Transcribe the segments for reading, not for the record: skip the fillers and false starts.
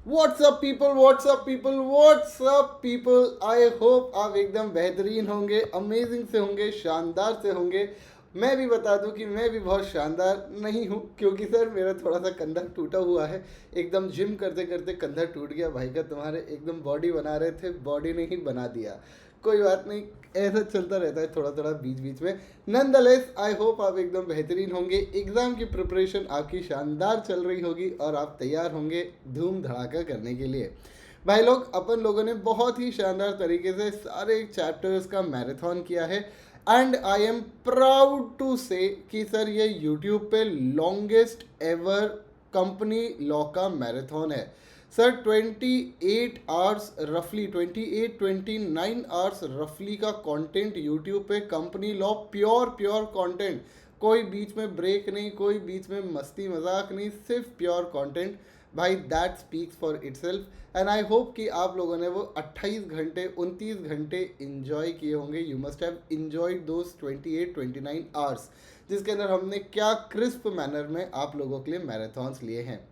WhatsApp people, what's up people, what's up people. I hope आप एकदम बेहतरीन होंगे, अमेजिंग से होंगे, शानदार से होंगे। मैं भी बता दूं कि मैं भी बहुत शानदार नहीं हूं, क्योंकि सर मेरा थोड़ा सा कंधा टूटा हुआ है। एकदम जिम करते करते कंधा टूट गया भाई का। तुम्हारे एकदम बॉडी बना रहे थे, बॉडी ने ही बना दिया। कोई बात नहीं, ऐसा चलता रहता है थोड़ा थोड़ा बीच बीच में। नॉनदलेस आई होप आप एकदम बेहतरीन होंगे, एग्ज़ाम की प्रिपरेशन आपकी शानदार चल रही होगी और आप तैयार होंगे धूम धड़ाका करने के लिए। भाई लोग, अपन लोगों ने बहुत ही शानदार तरीके से सारे चैप्टर्स का मैराथन किया है। And I am proud to say कि सर ये यूट्यूब पे लॉन्गेस्ट एवर कंपनी लॉ का मैराथन है। सर 28 आवर्स रफली, 29 आवर्स रफली का कंटेंट यूट्यूब पे company law, pure pure content. कोई बीच में ब्रेक नहीं, कोई बीच में मस्ती मजाक नहीं, सिर्फ प्योर कंटेंट। भाई that speaks for itself. And I hope कि आप लोगों ने वो 28 घंटे 29 घंटे इंजॉय किए होंगे। You must have enjoyed those 29 hours, जिसके अंदर हमने क्या क्रिस्प मैनर में आप लोगों के लिए मैराथन्स लिए हैं।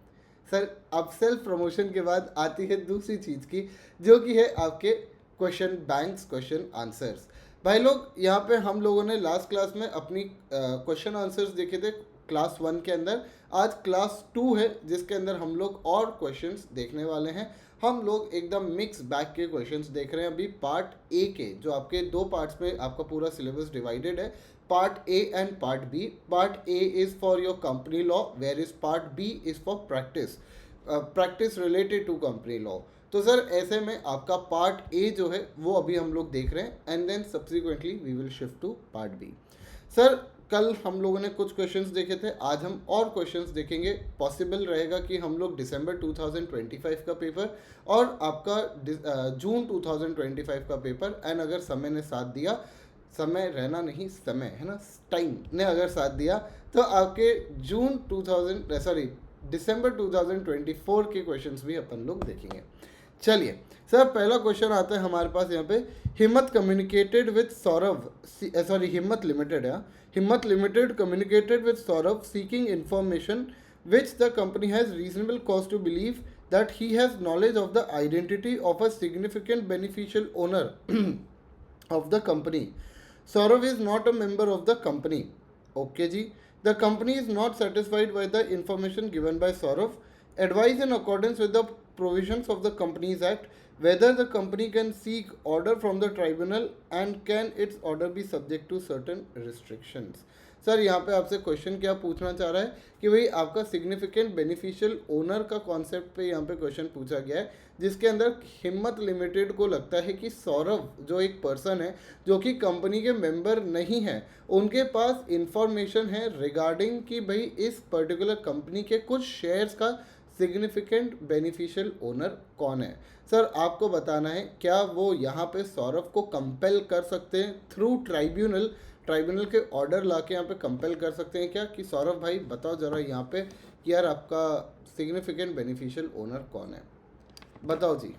सर अब सेल्फ प्रमोशन के बाद आती है दूसरी चीज़ की, जो कि है आपके क्वेश्चन बैंक्स, क्वेश्चन आंसर्स। भाई लोग, यहाँ पे हम लोगों ने लास्ट क्लास में अपनी क्वेश्चन आंसर्स देखे थे क्लास 1 के अंदर। आज क्लास 2 है, जिसके अंदर हम लोग और क्वेश्चंस देखने वाले हैं। हम लोग एकदम मिक्स बैग के क्वेश्चंस देख रहे हैं अभी पार्ट ए के, जो आपके दो पार्ट्स में आपका पूरा सिलेबस डिवाइडेड है, part A and part B. Part A is for your company law, where is part B is for practice, practice related to company law. तो सर ऐसे में आपका पार्ट ए जो है वो अभी हम लोग देख रहे हैं, and then subsequently we will shift to part B. Sir कल हम लोगों ने कुछ क्वेश्चंस देखे थे, आज हम और क्वेश्चंस देखेंगे। पॉसिबल रहेगा कि हम लोग दिसंबर 2025 का पेपर और आपका जून 2025 का पेपर, एंड अगर समय ने साथ दिया, समय रहना नहीं, समय है ना, टाइम ने अगर साथ दिया, तो आपके जून 2000 सॉरी दिसंबर 2024 के क्वेश्चंस भी अपन लोग देखेंगे। चलिए सर, पहला क्वेश्चन आता है हमारे पास यहाँ पे। हिम्मत कम्युनिकेटेड विद सौरभ, सॉरी हिम्मत लिमिटेड है, हिम्मत limited communicated with Saurabh seeking information which the company has reasonable cause to believe that he has knowledge of the identity of a significant beneficial owner of the company. Saurav is not a member of the company. Okay ji. The company is not satisfied by the information given by Saurav. Advise in accordance with the provisions of the Companies Act whether the company can seek order from the tribunal and can its order be subject to certain restrictions. Sir यहाँ पे आपसे question क्या पूछना चाह रहा है कि भाई आपका सिग्निफिकेंट बेनिफिशियल ओनर का कॉन्सेप्ट पे यहाँ पे क्वेश्चन पूछा गया है, जिसके अंदर हिम्मत लिमिटेड को लगता है कि सौरभ जो एक पर्सन है जो कि कंपनी के मेंबर नहीं है, उनके पास इंफॉर्मेशन है रिगार्डिंग कि भाई इस पर्टिकुलर कंपनी के कुछ शेयर्स का सिग्निफिकेंट बेनिफिशियल ओनर कौन है। सर आपको बताना है क्या वो यहाँ पे सौरभ को कंपेल कर सकते हैं थ्रू ट्राइब्यूनल, ट्राइब्यूनल के ऑर्डर ला के यहाँ पे कंपेल कर सकते हैं क्या कि सौरभ भाई बताओ ज़रा यहाँ पे कि यार आपका सिग्निफिकेंट बेनिफिशियल ओनर कौन है, बताओ जी।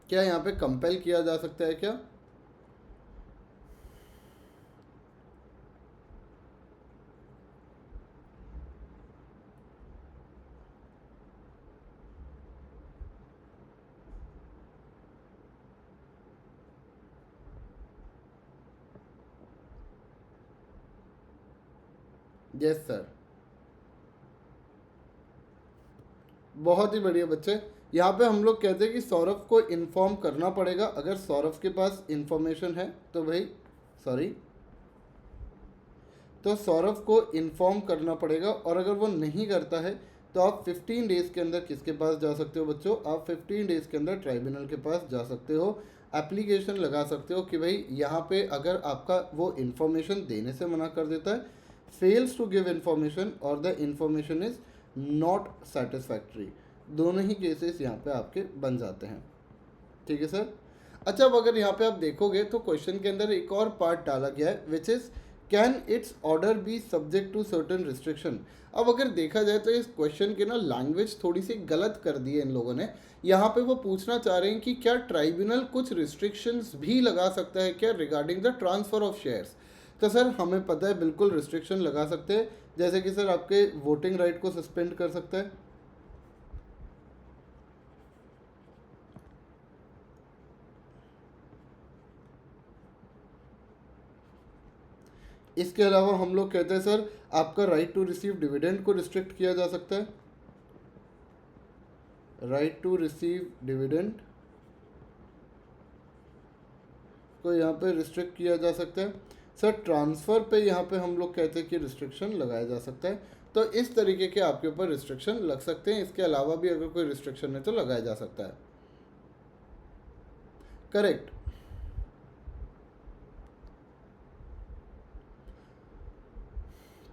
क्या यहाँ पे कंपेल किया जा सकता है क्या? यस सर, बहुत ही बढ़िया बच्चे। यहाँ पे हम लोग कहते हैं कि सौरभ को इन्फॉर्म करना पड़ेगा। अगर सौरभ के पास इंफॉर्मेशन है तो भाई सॉरी, तो सौरभ को इन्फॉर्म करना पड़ेगा, और अगर वो नहीं करता है तो आप 15 डेज़ के अंदर किसके पास जा सकते हो बच्चों? आप 15 डेज़ के अंदर ट्राइब्यूनल के पास जा सकते हो, एप्लीकेशन लगा सकते हो कि भाई यहाँ पे अगर आपका वो इन्फॉर्मेशन देने से मना कर देता है, फेल्स टू गिव इन्फॉर्मेशन और the information is not satisfactory, दोनों ही केसेस यहाँ पे आपके बन जाते हैं। ठीक है सर। अच्छा, अब अगर यहाँ पे आप देखोगे तो क्वेश्चन के अंदर एक और पार्ट डाला गया है which is can its order be subject to certain restriction. अब अगर देखा जाए तो इस क्वेश्चन के ना लैंग्वेज थोड़ी सी गलत कर दी है इन लोगों ने। यहाँ पे वो पूछना चाह रहे हैं कि क्या ट्राइब्यूनल कुछ रिस्ट्रिक्शंस भी लगा सकता है क्या regarding the transfer of shares. तो सर हमें पता है बिल्कुल रिस्ट्रिक्शन लगा सकते हैं, जैसे कि सर आपके वोटिंग राइट को सस्पेंड कर सकता है, इसके अलावा हम लोग कहते हैं सर आपका राइट टू रिसीव डिविडेंड को रिस्ट्रिक्ट किया जा सकता है, राइट टू रिसीव डिविडेंड को यहाँ पे रिस्ट्रिक्ट किया जा सकता है। सर ट्रांसफ़र पे यहाँ पे हम लोग कहते हैं कि रिस्ट्रिक्शन लगाया जा सकता है। तो इस तरीके के आपके ऊपर रिस्ट्रिक्शन लग सकते हैं, इसके अलावा भी अगर कोई रिस्ट्रिक्शन है तो लगाया जा सकता है। करेक्ट।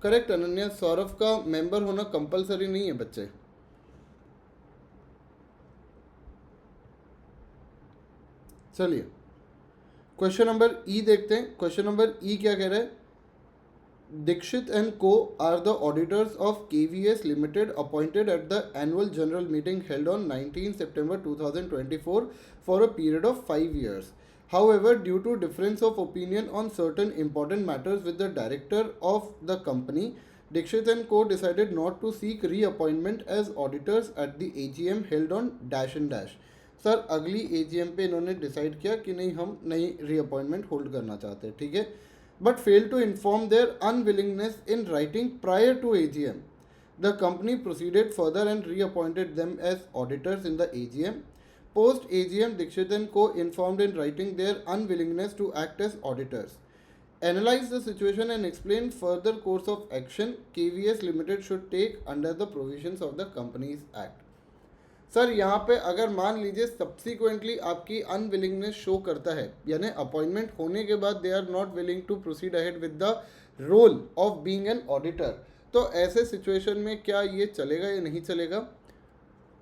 करेक्ट अनन्या, सौरभ का मेंबर होना कंपलसरी नहीं है बच्चे। चलिए क्वेश्चन नंबर ई देखते हैं। क्वेश्चन नंबर ई क्या कह रहा है? Dixit and Co. are the auditors of KVS Limited appointed at the annual general meeting held on 19 September 2024 for a period of 5 years. However, due to difference of opinion on certain important matters with the director of the company, Dixit and Co. decided not to seek reappointment as auditors at the AGM held on dash and dash. Sir अगली AGM पे इन्होंने decide किया कि नहीं हम नई reappointment hold करना चाहते हैं, ठीक है, but failed to inform their unwillingness in writing prior to AGM. The company proceeded further and reappointed them as auditors in the AGM. Post AGM, Dixit and Co. informed in writing their unwillingness to act as auditors. Analyze the situation and explain further course of action KVS Limited should take under the provisions of the Companies Act. Sir यहाँ पे अगर मान लीजिए subsequently आपकी unwillingness show करता है, यानी appointment होने के बाद they are not willing to proceed ahead with the role of being an auditor, तो ऐसे सिचुएशन में क्या ये चलेगा या नहीं चलेगा?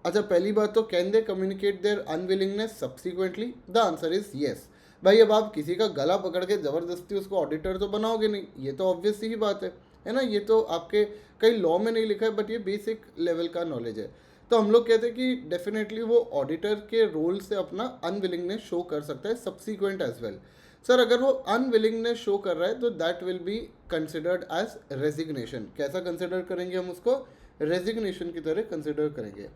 अच्छा पहली बात तो can they communicate their unwillingness subsequently? The answer is yes. भाई अब आप किसी का गला पकड़ के ज़बरदस्ती उसको ऑडिटर तो बनाओगे नहीं, ये तो ऑब्वियस ही बात है ना, ये तो आपके कई लॉ में नहीं लिखा है, बट ये बेसिक लेवल का नॉलेज है। तो हम लोग कहते हैं कि डेफिनेटली वो ऑडिटर के रोल से अपना अनविलिंगनेस शो कर सकता है सब्सिक्वेंट एज वेल। सर अगर वो अनविलिंगनेस शो कर रहा है तो that will be considered as resignation. कैसा कंसिडर करेंगे हम उसको? रेजिग्नेशन की तरह कंसिडर करेंगे।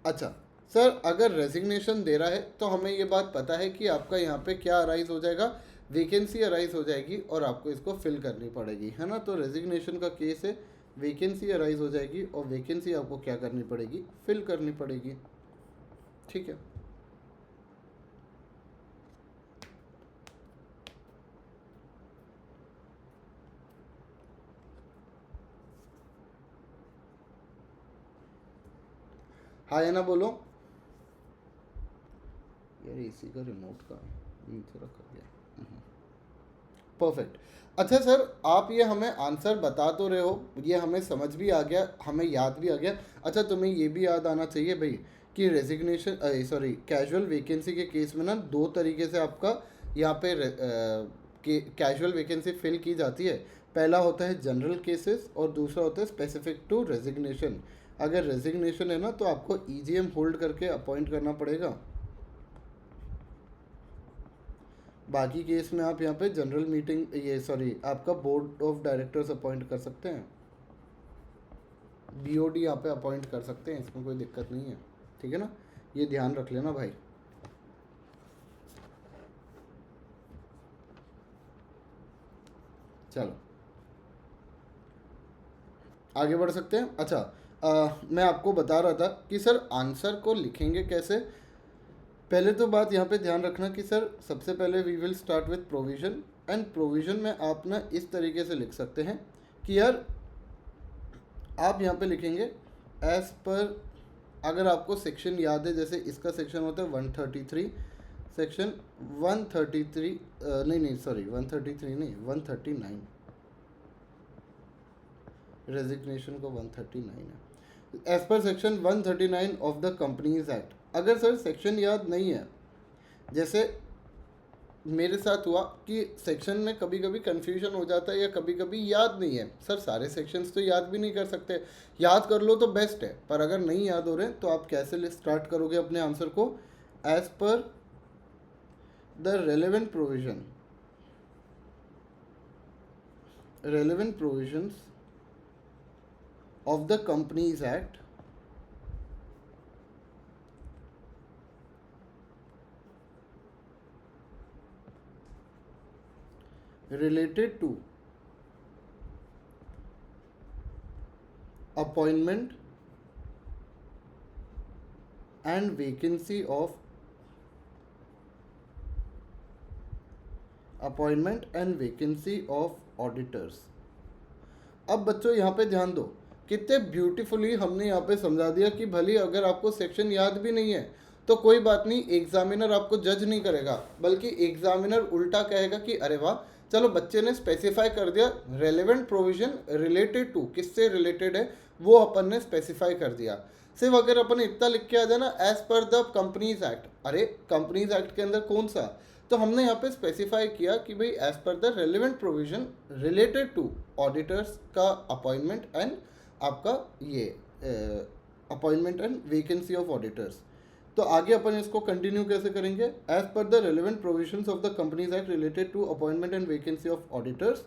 अच्छा सर अगर रेजिग्नेशन दे रहा है तो हमें ये बात पता है कि आपका यहाँ पे क्या अराइज हो जाएगा, वैकेंसी अराइज हो जाएगी और आपको इसको फिल करनी पड़ेगी, है ना। तो रेजिग्नेशन का केस है, वैकेंसी अराइज हो जाएगी और वैकेंसी आपको क्या करनी पड़ेगी? फिल करनी पड़ेगी, ठीक है। हाँ या ना बोलो यार, इसी का रिमोट का नीचे रखा गया। परफेक्ट। अच्छा सर आप ये हमें आंसर बता तो रहे हो, ये हमें समझ भी आ गया, हमें याद भी आ गया। अच्छा तुम्हें ये भी याद आना चाहिए भाई कि रेजिग्नेशन कैजुअल वैकेंसी के केस में ना दो तरीके से आपका यहाँ पे कैजुअल वैकेंसी फिल की जाती है। पहला होता है जनरल केसेस और दूसरा होता है स्पेसिफिक टू रेजिग्नेशन। अगर रेजिग्नेशन है ना तो आपको EGM होल्ड करके अपॉइंट करना पड़ेगा, बाकी केस में आप यहाँ पे जनरल मीटिंग आपका बोर्ड ऑफ डायरेक्टर्स अपॉइंट कर सकते हैं, BOD यहाँ पे अपॉइंट कर सकते हैं, इसमें कोई दिक्कत नहीं है, ठीक है ना, ये ध्यान रख लेना भाई। चलो आगे बढ़ सकते हैं। अच्छा मैं आपको बता रहा था कि सर आंसर को लिखेंगे कैसे। पहले तो बात यहाँ पे ध्यान रखना कि सर सबसे पहले we will start with provision, and provision में आप ना इस तरीके से लिख सकते हैं कि यार आप यहाँ पे लिखेंगे एज पर, अगर आपको सेक्शन याद है, जैसे इसका सेक्शन होता है 133, सेक्शन 133 133 नहीं 139, रेजिग्नेशन को 139 है, as per section 139 of the companies act. अगर सर सेक्शन याद नहीं है, जैसे मेरे साथ हुआ कि सेक्शन में कभी कभी कन्फ्यूजन हो जाता है या कभी कभी याद नहीं है। सर सारे सेक्शंस तो याद भी नहीं कर सकते, याद कर लो तो बेस्ट है, पर अगर नहीं याद हो रहे तो आप कैसे स्टार्ट करोगे अपने आंसर को? As per the relevant provisions of the Companies Act related to appointment and vacancy of auditors. अब बच्चों यहाँ पे ध्यान दो, कितने ब्यूटीफुली हमने यहाँ पे समझा दिया कि भले अगर आपको सेक्शन याद भी नहीं है तो कोई बात नहीं, एग्जामिनर आपको जज नहीं करेगा, बल्कि एग्जामिनर उल्टा कहेगा कि अरे वाह, चलो बच्चे ने स्पेसिफाई कर दिया रेलेवेंट प्रोविजन रिलेटेड टू, किससे रिलेटेड है वो अपन ने स्पेसिफाई कर दिया। सिर्फ अगर अपन इतना लिख के आ जाए ना as per the companies act, अरे कंपनीज एक्ट के अंदर कौन सा, तो हमने यहाँ पे स्पेसिफाई किया कि भाई as per the relevant provision related to auditors का अपॉइंटमेंट एंड आपका ये appointment and vacancy of auditors. तो आगे अपन इसको कंटिन्यू कैसे करेंगे, as per the relevant provisions of the companies act related to appointment and vacancy of auditors,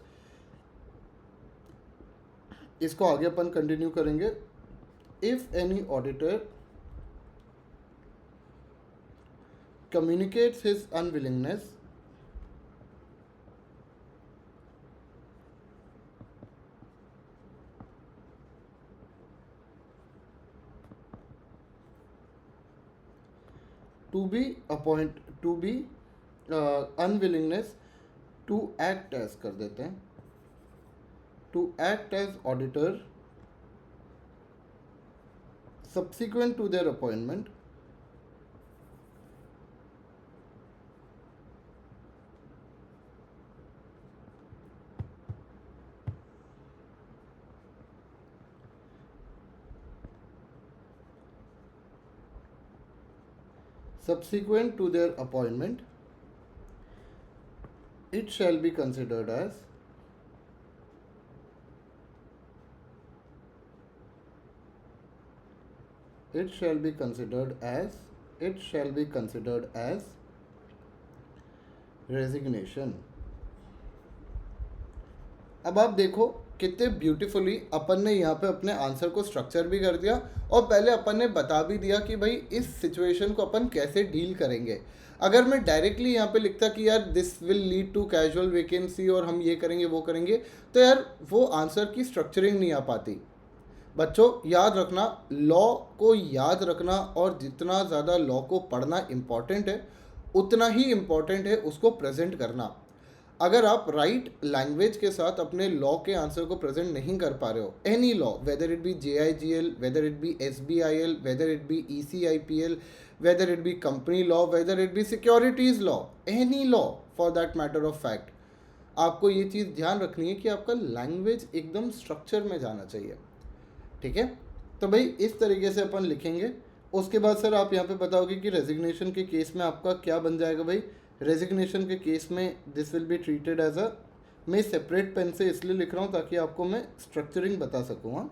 इसको आगे अपन कंटिन्यू करेंगे। If any auditor communicates his unwillingness unwillingness to act as कर देते हैं, to act as auditor subsequent to their appointment, subsequent to their appointment, it shall be considered as resignation। अब आप देखो कितने ब्यूटीफुली अपन ने यहाँ पे अपने आंसर को स्ट्रक्चर भी कर दिया और पहले अपन ने बता भी दिया कि भाई इस सिचुएशन को अपन कैसे डील करेंगे। अगर मैं डायरेक्टली यहाँ पे लिखता कि यार this will lead to casual vacancy और हम ये करेंगे वो करेंगे, तो यार वो आंसर की स्ट्रक्चरिंग नहीं आ पाती। बच्चों याद रखना, लॉ को याद रखना और जितना ज़्यादा लॉ को पढ़ना इम्पॉर्टेंट है उतना ही इम्पॉर्टेंट है उसको प्रेजेंट करना। अगर आप राइट लैंग्वेज के साथ अपने लॉ के आंसर को प्रेजेंट नहीं कर पा रहे हो, any law, whether it be JIGL, whether it be SBIL, whether it be ECIPL, whether it be company law, whether it be securities law, any law for that matter of fact, आपको ये चीज़ ध्यान रखनी है कि आपका language एकदम structure में जाना चाहिए। ठीक है, तो भाई इस तरीके से अपन लिखेंगे। उसके बाद सर आप यहाँ पे बताओगे कि रेजिग्नेशन के केस में आपका क्या बन जाएगा। भाई रेजिग्नेशन के केस में this will be treated as a, मैं सेपरेट पेन से इसलिए लिख रहा हूँ ताकि आपको मैं स्ट्रक्चरिंग बता सकूँ।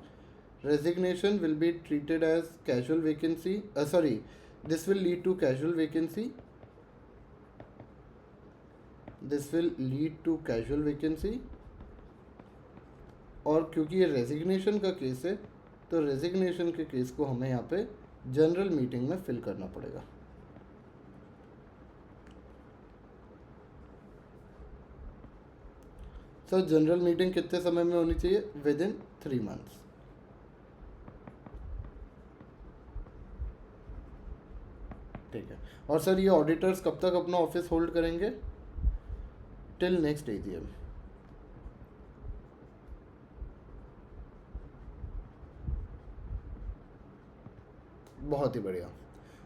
Resignation will be treated as casual vacancy, sorry this will lead to casual vacancy, this will lead to casual vacancy. और क्योंकि ये रेजिग्नेशन का केस है तो रेजिग्नेशन के केस को हमें यहाँ पे जनरल मीटिंग में फिल करना पड़ेगा। सर जनरल मीटिंग कितने समय में होनी चाहिए, विद इन 3 मंथ्स। ठीक है, और सर ये ऑडिटर्स कब तक अपना ऑफिस होल्ड करेंगे, टिल नेक्स्ट AGM। बहुत ही बढ़िया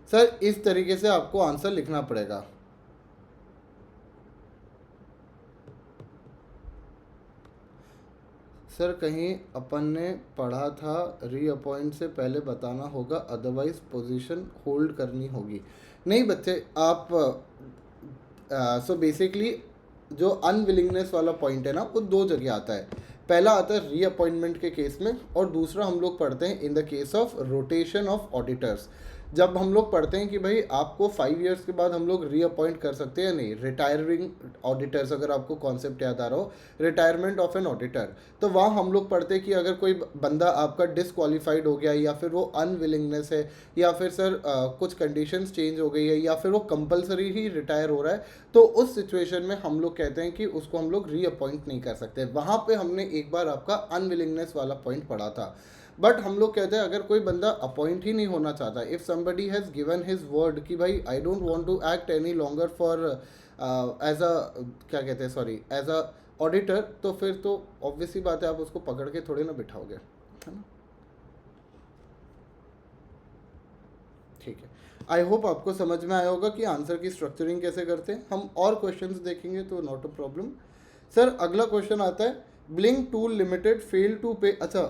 सर, इस तरीके से आपको आंसर लिखना पड़ेगा। सर कहीं अपन ने पढ़ा था रीअपॉइंट से पहले बताना होगा, अदरवाइज पोजीशन होल्ड करनी होगी। नहीं बच्चे, आप सो बेसिकली जो अनविलिंगनेस वाला पॉइंट है ना वो 2 जगह आता है। पहला आता है रीअपॉइंटमेंट के केस में और दूसरा हम लोग पढ़ते हैं in the case of rotation of auditors. जब हम लोग पढ़ते हैं कि भाई आपको 5 इयर्स के बाद हम लोग रीअपॉइंट कर सकते हैं या नहीं, रिटायरिंग ऑडिटर्स, अगर आपको कॉन्सेप्ट याद आ रहा हो, रिटायरमेंट ऑफ एन ऑडिटर, तो वहाँ हम लोग पढ़ते हैं कि अगर कोई बंदा आपका डिसक्वालीफाइड हो गया, या फिर वो अनविलिंगनेस है, या फिर सर कुछ कंडीशंस चेंज हो गई है, या फिर वो कंपलसरी ही रिटायर हो रहा है, तो उस सिचुएशन में हम लोग कहते हैं कि उसको हम लोग रीअपॉइंट नहीं कर सकते। वहाँ पे हमने एक बार आपका अनविलिंगनेस वाला पॉइंट पढ़ा था। बट हम लोग कहते हैं अगर कोई बंदा अपॉइंट ही नहीं होना चाहता, if somebody has given his word कि भाई I don't want to act any longer for as a, क्या कहते हैं, सॉरी, एज अ ऑडिटर, तो फिर तो ऑब्वियसली बात है आप उसको पकड़ के थोड़ी ना बिठाओगे, है ना। ठीक है, आई होप आपको समझ में आया होगा कि आंसर की स्ट्रक्चरिंग कैसे करते हैं। हम और क्वेश्चंस देखेंगे तो नॉट अ प्रॉब्लम। सर अगला क्वेश्चन आता है, Blink Tool Limited fail to pay. अच्छा,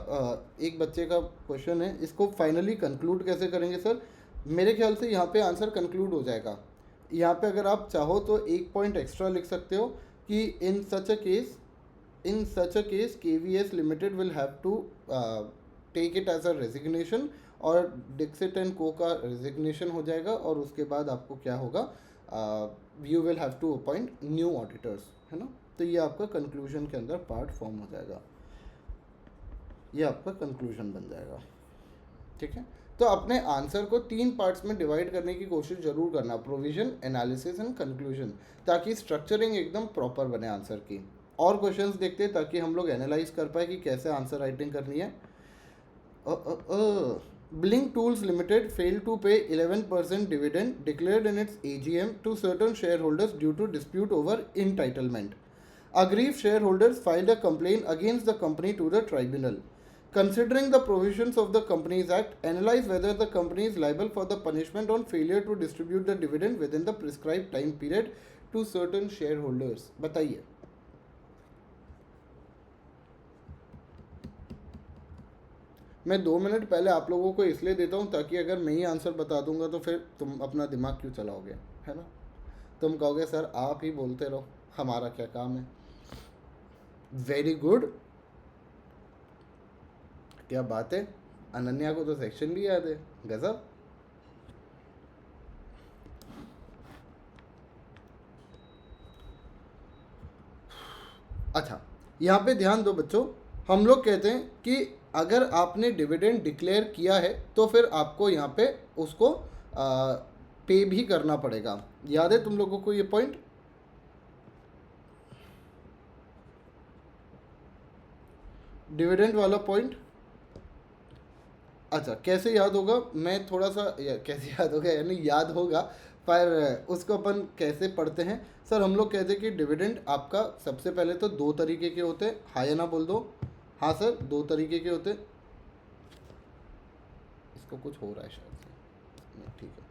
एक बच्चे का क्वेश्चन है, इसको फाइनली कंक्लूड कैसे करेंगे सर? मेरे ख्याल से यहाँ पे आंसर कंक्लूड हो जाएगा। यहाँ पे अगर आप चाहो तो एक पॉइंट एक्स्ट्रा लिख सकते हो कि in such a case KVS limited will have to take it as a resignation, और डिक्सिट एंड को का रेजिग्नेशन हो जाएगा, और उसके बाद आपको क्या होगा, you will have to appoint new auditors, है ना। तो ये आपका कंक्लूजन के अंदर पार्ट फॉर्म हो जाएगा, ये आपका कंक्लूजन बन जाएगा। ठीक है, तो अपने आंसर को 3 पार्ट्स में डिवाइड करने की कोशिश जरूर करना, प्रोविजन, एनालिसिस एंड कंक्लूजन, ताकि स्ट्रक्चरिंग एकदम प्रॉपर बने आंसर की। और क्वेश्चंस देखते हैं ताकि हम लोग एनालाइज कर पाए कि कैसे आंसर राइटिंग करनी है। Blink Tools Limited failed to pay 11% dividend declared in its AGM to certain shareholders due to dispute over entitlement. Aggrieved shareholders filed a complaint against the company to the tribunal. Considering the provisions of the Companies Act, analyze whether the company is liable for the punishment on failure to distribute the dividend within the prescribed time period to certain shareholders. बताइए। मैं 2 minute पहले आप लोगों को इसलिए देता हूँ ताकि अगर मैं ही आंसर बता दूंगा तो फिर तुम अपना दिमाग क्यों चलाओगे, है ना। तुम कहोगे सर आप ही बोलते रहो, हमारा क्या काम है। वेरी गुड, क्या बात है, अनन्या को तो सेक्शन भी याद है, गजब। अच्छा, यहाँ पे ध्यान दो बच्चों, हम लोग कहते हैं कि अगर आपने डिविडेंड डिक्लेयर किया है तो फिर आपको यहाँ पे उसको पे भी करना पड़ेगा। याद है तुम लोगों को ये पॉइंट? डिविडेंड वाला पॉइंट। अच्छा, कैसे याद होगा, मैं थोड़ा सा कैसे याद होगा, यानी याद होगा, पर उसको अपन कैसे पढ़ते हैं। सर हम लोग कहते हैं कि डिविडेंड आपका सबसे पहले तो 2 तरीके के होते हैं। हाँ या ना बोल दो। हाँ सर, 2 तरीके के होते। इसको कुछ हो रहा है शायद से, ठीक है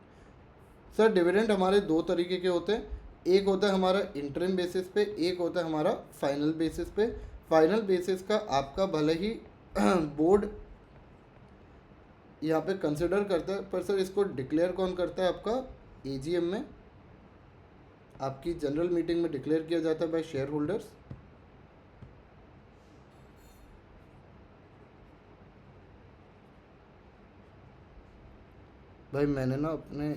सर। डिविडेंड हमारे 2 तरीके के होते हैं, एक होता है हमारा इंटरिम बेसिस पे, एक होता है हमारा फाइनल बेसिस पे। फाइनल बेसिस का आपका भले ही बोर्ड यहाँ पे कंसिडर करता है, पर सर इसको डिक्लेयर कौन करता है? आपका AGM में, आपकी जनरल मीटिंग में डिक्लेयर किया जाता है बाय शेयर होल्डर्स। भाई मैंने ना अपने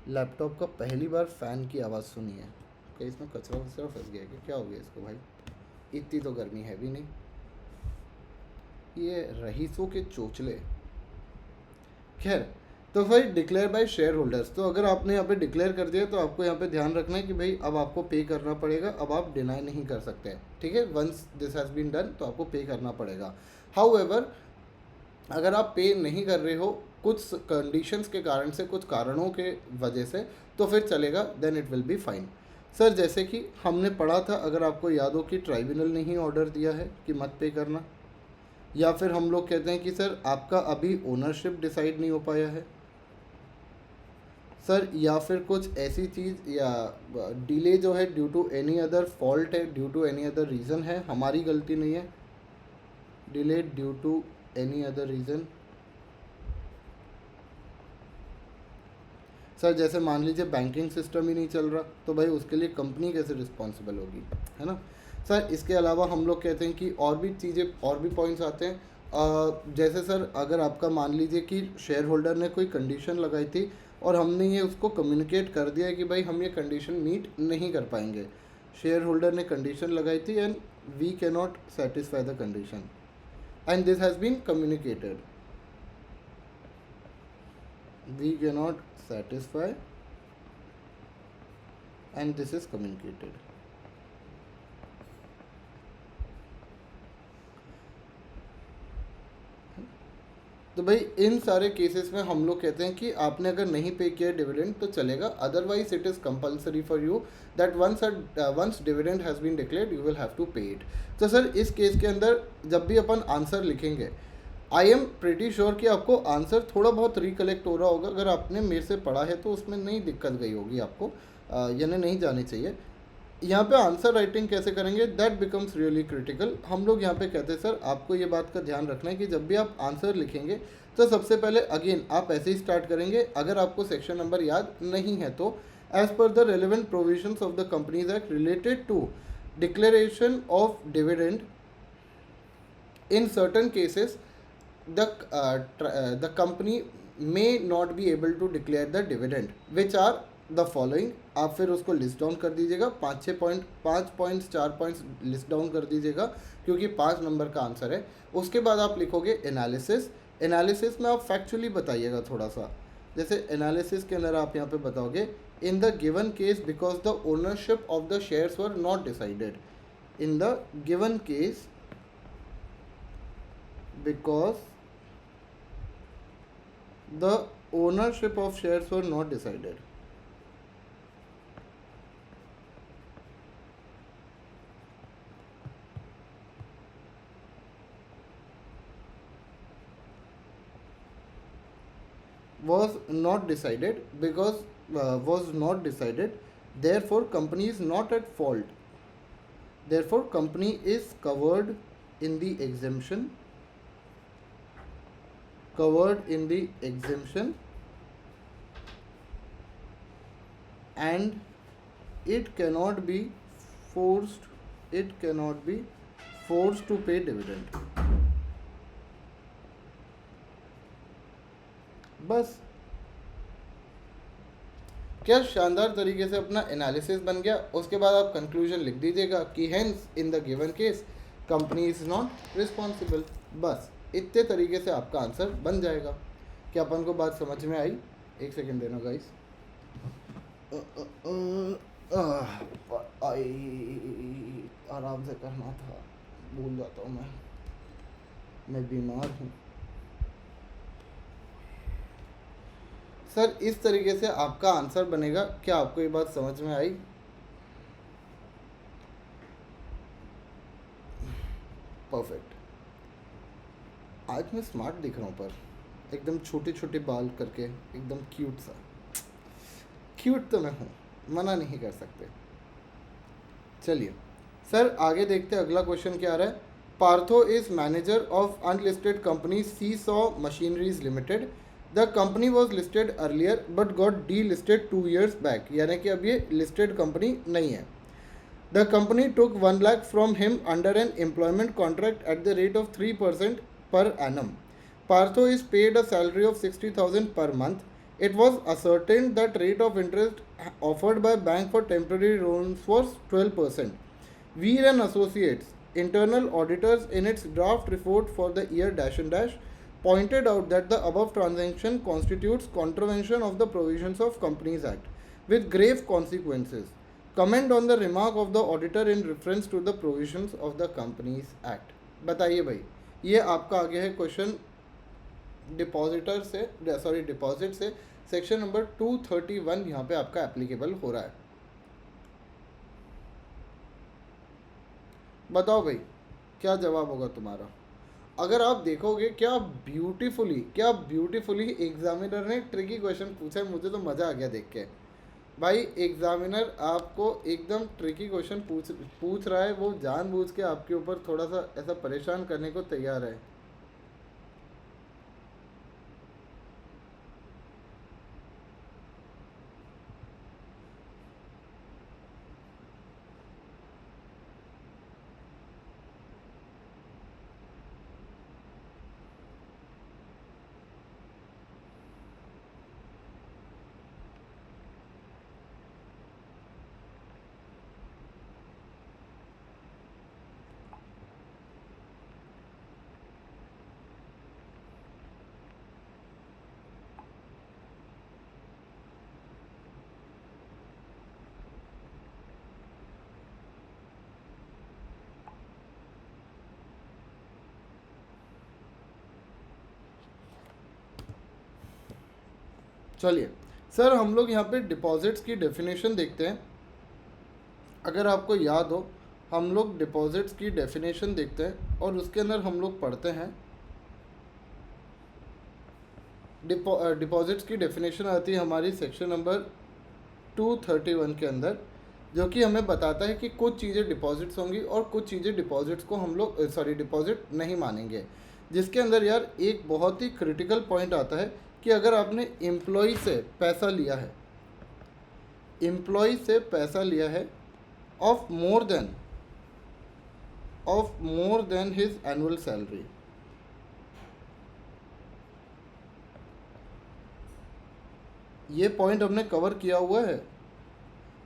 लैपटॉप का पहली बार फ़ैन की आवाज़ सुनी है। क्या इसमें कचरा वचरा फंस गया क्या? क्या हो गया इसको भाई? इतनी तो गर्मी है भी नहीं। ये रईसों के चोचले। खैर, तो भाई डिक्लेयर बाय शेयर होल्डर्स, तो अगर आपने यहाँ पे डिक्लेयर कर दिया तो आपको यहाँ पे ध्यान रखना है कि भाई अब आपको पे करना पड़ेगा, अब आप डिनाई नहीं कर सकते, ठीक है। Once this has been done तो आपको पे करना पड़ेगा। हाउएवर, अगर आप पे नहीं कर रहे हो कुछ कंडीशंस के कारण से, कुछ कारणों के वजह से, तो फिर चलेगा, then it will be fine. Sir जैसे कि हमने पढ़ा था, अगर आपको याद हो कि ट्राइब्यूनल ने ही ऑर्डर दिया है कि मत पे करना, या फिर हम लोग कहते हैं कि सर आपका अभी ओनरशिप डिसाइड नहीं हो पाया है सर, या फिर कुछ ऐसी चीज़, या डिले जो है due to any other fault है, due to any other reason है, हमारी गलती नहीं है, delay due to any other reason. Sir जैसे मान लीजिए बैंकिंग सिस्टम ही नहीं चल रहा, तो भाई उसके लिए कंपनी कैसे रिस्पॉन्सिबल होगी, है ना। सर इसके अलावा हम लोग कहते हैं कि और भी चीज़ें, और भी पॉइंट्स आते हैं। जैसे सर अगर आपका मान लीजिए कि शेयर होल्डर ने कोई कंडीशन लगाई थी और हमने ये उसको कम्युनिकेट कर दिया कि भाई हम ये कंडीशन मीट नहीं कर पाएंगे, शेयर होल्डर ने कंडीशन लगाई थी and we can not satisfy the condition and this has been communicated, we can not satisfy and this is communicated. तो भाई इन सारे केसेस में हम लोग कहते हैं कि आपने अगर नहीं पे किया डिविडेंड तो चलेगा, otherwise it is compulsory for you that once dividend has been declared you will have to pay it. तो सर इस केस के अंदर जब भी अपन आंसर लिखेंगे, आई एम प्रिटी श्योर कि आपको आंसर थोड़ा बहुत रिकलेक्ट हो रहा होगा, अगर आपने मेरे से पढ़ा है तो उसमें नहीं दिक्कत गई होगी आपको, यानी नहीं जानी चाहिए। यहाँ पे आंसर राइटिंग कैसे करेंगे दैट बिकम्स रियली क्रिटिकल। हम लोग यहाँ पे कहते हैं सर आपको ये बात का ध्यान रखना है कि जब भी आप आंसर लिखेंगे तो सबसे पहले अगेन आप ऐसे ही स्टार्ट करेंगे, अगर आपको सेक्शन नंबर याद नहीं है तो as per the relevant provisions of the companies act related to declaration of dividend in certain cases the company may not be able to declare the dividend which are the following। आप फिर उसको list down कर दीजिएगा, 5 points 4 points list down कर दीजिएगा क्योंकि 5 number का answer है। उसके बाद आप लिखोगे एनालिसिस, एनालिसिस में आप फैक्चुअली बताइएगा थोड़ा सा, जैसे एनालिसिस के अंदर आप यहाँ पे बताओगे in the given case because the ownership of the shares were not decided, in the given case because the ownership of shares were not decided। was not decided because was not decided, therefore company is not at fault, therefore company is covered in the exemption, covered in the exemption and it cannot be forced, it cannot be forced to pay dividend। बस क्या शानदार तरीके से अपना analysis बन गया। उसके बाद आप कंक्लूजन लिख दीजिएगा कि hence in the given case company is not responsible. बस इतने तरीके से आपका आंसर बन जाएगा। क्या अपन को बात समझ में आई? एक सेकेंड देना गाइस, आराम से करना था, भूल जाता हूँ मैं बीमार हूँ। सर इस तरीके से आपका आंसर बनेगा। क्या आपको ये बात समझ में आई? परफेक्ट। आज मैं स्मार्ट दिख रहा हूँ, पर एकदम छोटे छोटे बाल करके एकदम क्यूट सा। क्यूट तो मैं हूँ, मना नहीं कर सकते। चलिए सर आगे देखते हैं, अगला क्वेश्चन क्या आ रहा है। Partho is manager of unlisted company See Saw Machineries Limited. The company was listed earlier but got delisted 2 years back, यानी कि अब ये लिस्टेड कंपनी नहीं है। The company took 1 lakh from him under an employment contract at the rate of 3% per annum. Partho is paid a salary of 60,000 per month. It was ascertained that rate of interest offered by bank for temporary loans was 12%. Veer and Associates, internal auditors, in its draft report for the year dash and dash, pointed out that the above transaction constitutes contravention of the provisions of Companies Act with grave consequences. Comment on the remark of the auditor in reference to the provisions of the Companies Act। बताइए भाई, ये आपका आगे है question depositor से, sorry deposit से, section number 231 यहाँ पे आपका एप्लीकेबल हो रहा है। बताओ भाई क्या जवाब होगा तुम्हारा। अगर आप देखोगे क्या ब्यूटीफुली एग्जामिनर ने ट्रिकी क्वेश्चन पूछा है, मुझे तो मज़ा आ गया देख के। भाई एग्जामिनर आपको एकदम ट्रिकी क्वेश्चन पूछ रहा है, वो जानबूझ के आपके ऊपर थोड़ा सा ऐसा परेशान करने को तैयार है। चलिए सर, हम लोग यहाँ पे डिपॉजिट्स की डेफिनेशन देखते हैं। अगर आपको याद हो, हम लोग डिपॉजिट्स की डेफिनेशन देखते हैं और उसके अंदर हम लोग पढ़ते हैं डिपॉजिट्स की डेफिनेशन आती है हमारी सेक्शन नंबर 231 के अंदर, जो कि हमें बताता है कि कुछ चीज़ें डिपॉजिट्स होंगी और कुछ चीज़ें डिपॉजिट्स को हम लोग डिपॉजिट नहीं मानेंगे। जिसके अंदर यार एक बहुत ही क्रिटिकल पॉइंट आता है कि अगर आपने एम्प्लॉय से पैसा लिया है, एम्प्लॉय से पैसा लिया है of more than his annual salary, ये पॉइंट हमने कवर किया हुआ है।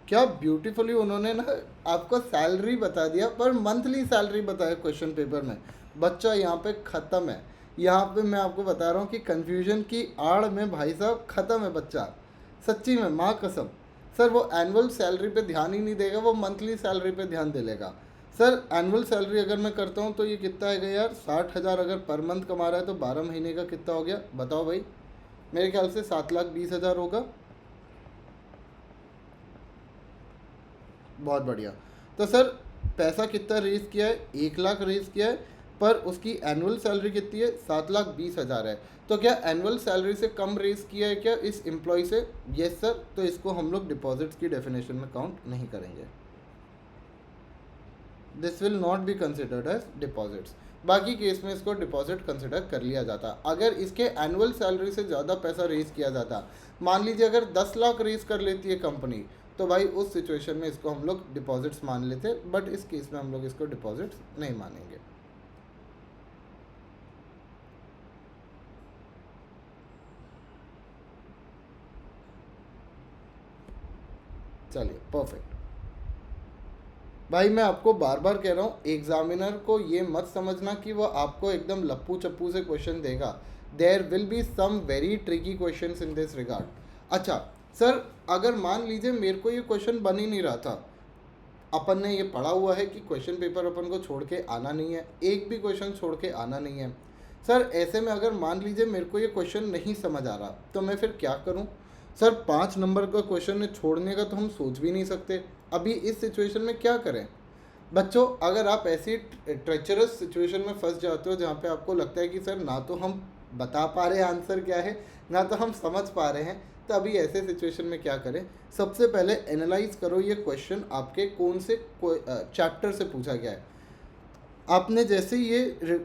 क्या ब्यूटीफुली उन्होंने ना आपको सैलरी बता दिया, पर मंथली सैलरी बताया क्वेश्चन पेपर में। बच्चा यहाँ पे ख़त्म है। यहाँ पे मैं आपको बता रहा हूँ कि कन्फ्यूजन की आड़ में भाई साहब ख़त्म है बच्चा, सच्ची में, माँ कसम। सर वो एनुअल सैलरी पे ध्यान ही नहीं देगा, वो मंथली सैलरी पे ध्यान दे लेगा। सर एनुअल सैलरी अगर मैं करता हूँ तो ये कितना आएगा यार, 60,000 अगर पर मंथ कमा रहा है तो 12 महीने का कितना हो गया बताओ भाई। मेरे ख्याल से 7,20,000 होगा। बहुत बढ़िया। तो सर पैसा कितना रेज किया है, 1,00,000 रेज किया है, पर उसकी एनुअल सैलरी कितनी है, 7,20,000 है। तो क्या एनुअल सैलरी से कम रेज किया है क्या इस एम्प्लॉय से? Yes sir. तो इसको हम लोग डिपॉजिट्स की डेफिनेशन में काउंट नहीं करेंगे। This will not be considered as deposits. बाकी केस में इसको डिपॉजिट कंसिडर कर लिया जाता। अगर इसके एनुअल सैलरी से ज़्यादा पैसा रेज किया जाता, मान लीजिए अगर 10 लाख रेज कर लेती है कंपनी, तो भाई उस सिचुएशन में इसको हम लोग डिपॉजिट्स मान लेते, बट इस केस में हम लोग इसको डिपॉजिट्स नहीं मानेंगे। चलिए परफेक्ट। भाई मैं आपको बार बार कह रहा हूँ, एग्जामिनर को ये मत समझना कि वो आपको एकदम लप्पू चप्पू से क्वेश्चन देगा। There will be some very tricky question in this regard. अच्छा सर, अगर मान लीजिए मेरे को ये क्वेश्चन बन ही नहीं रहा था, अपन ने ये पढ़ा हुआ है कि क्वेश्चन पेपर अपन को छोड़ के आना नहीं है, एक भी क्वेश्चन छोड़ के आना नहीं है। सर ऐसे में अगर मान लीजिए मेरे को ये क्वेश्चन नहीं समझ आ रहा, तो मैं फिर क्या करूं? सर 5 नंबर का क्वेश्चन छोड़ने का तो हम सोच भी नहीं सकते। अभी इस सिचुएशन में क्या करें? बच्चों अगर आप ऐसी ट्रेचरस सिचुएशन में फंस जाते हो जहाँ पे आपको लगता है कि सर ना तो हम बता पा रहे हैं आंसर क्या है, ना तो हम समझ पा रहे हैं, तो अभी ऐसे सिचुएशन में क्या करें? सबसे पहले एनालाइज करो ये क्वेश्चन आपके कौन से चैप्टर से पूछा गया है। आपने जैसे ये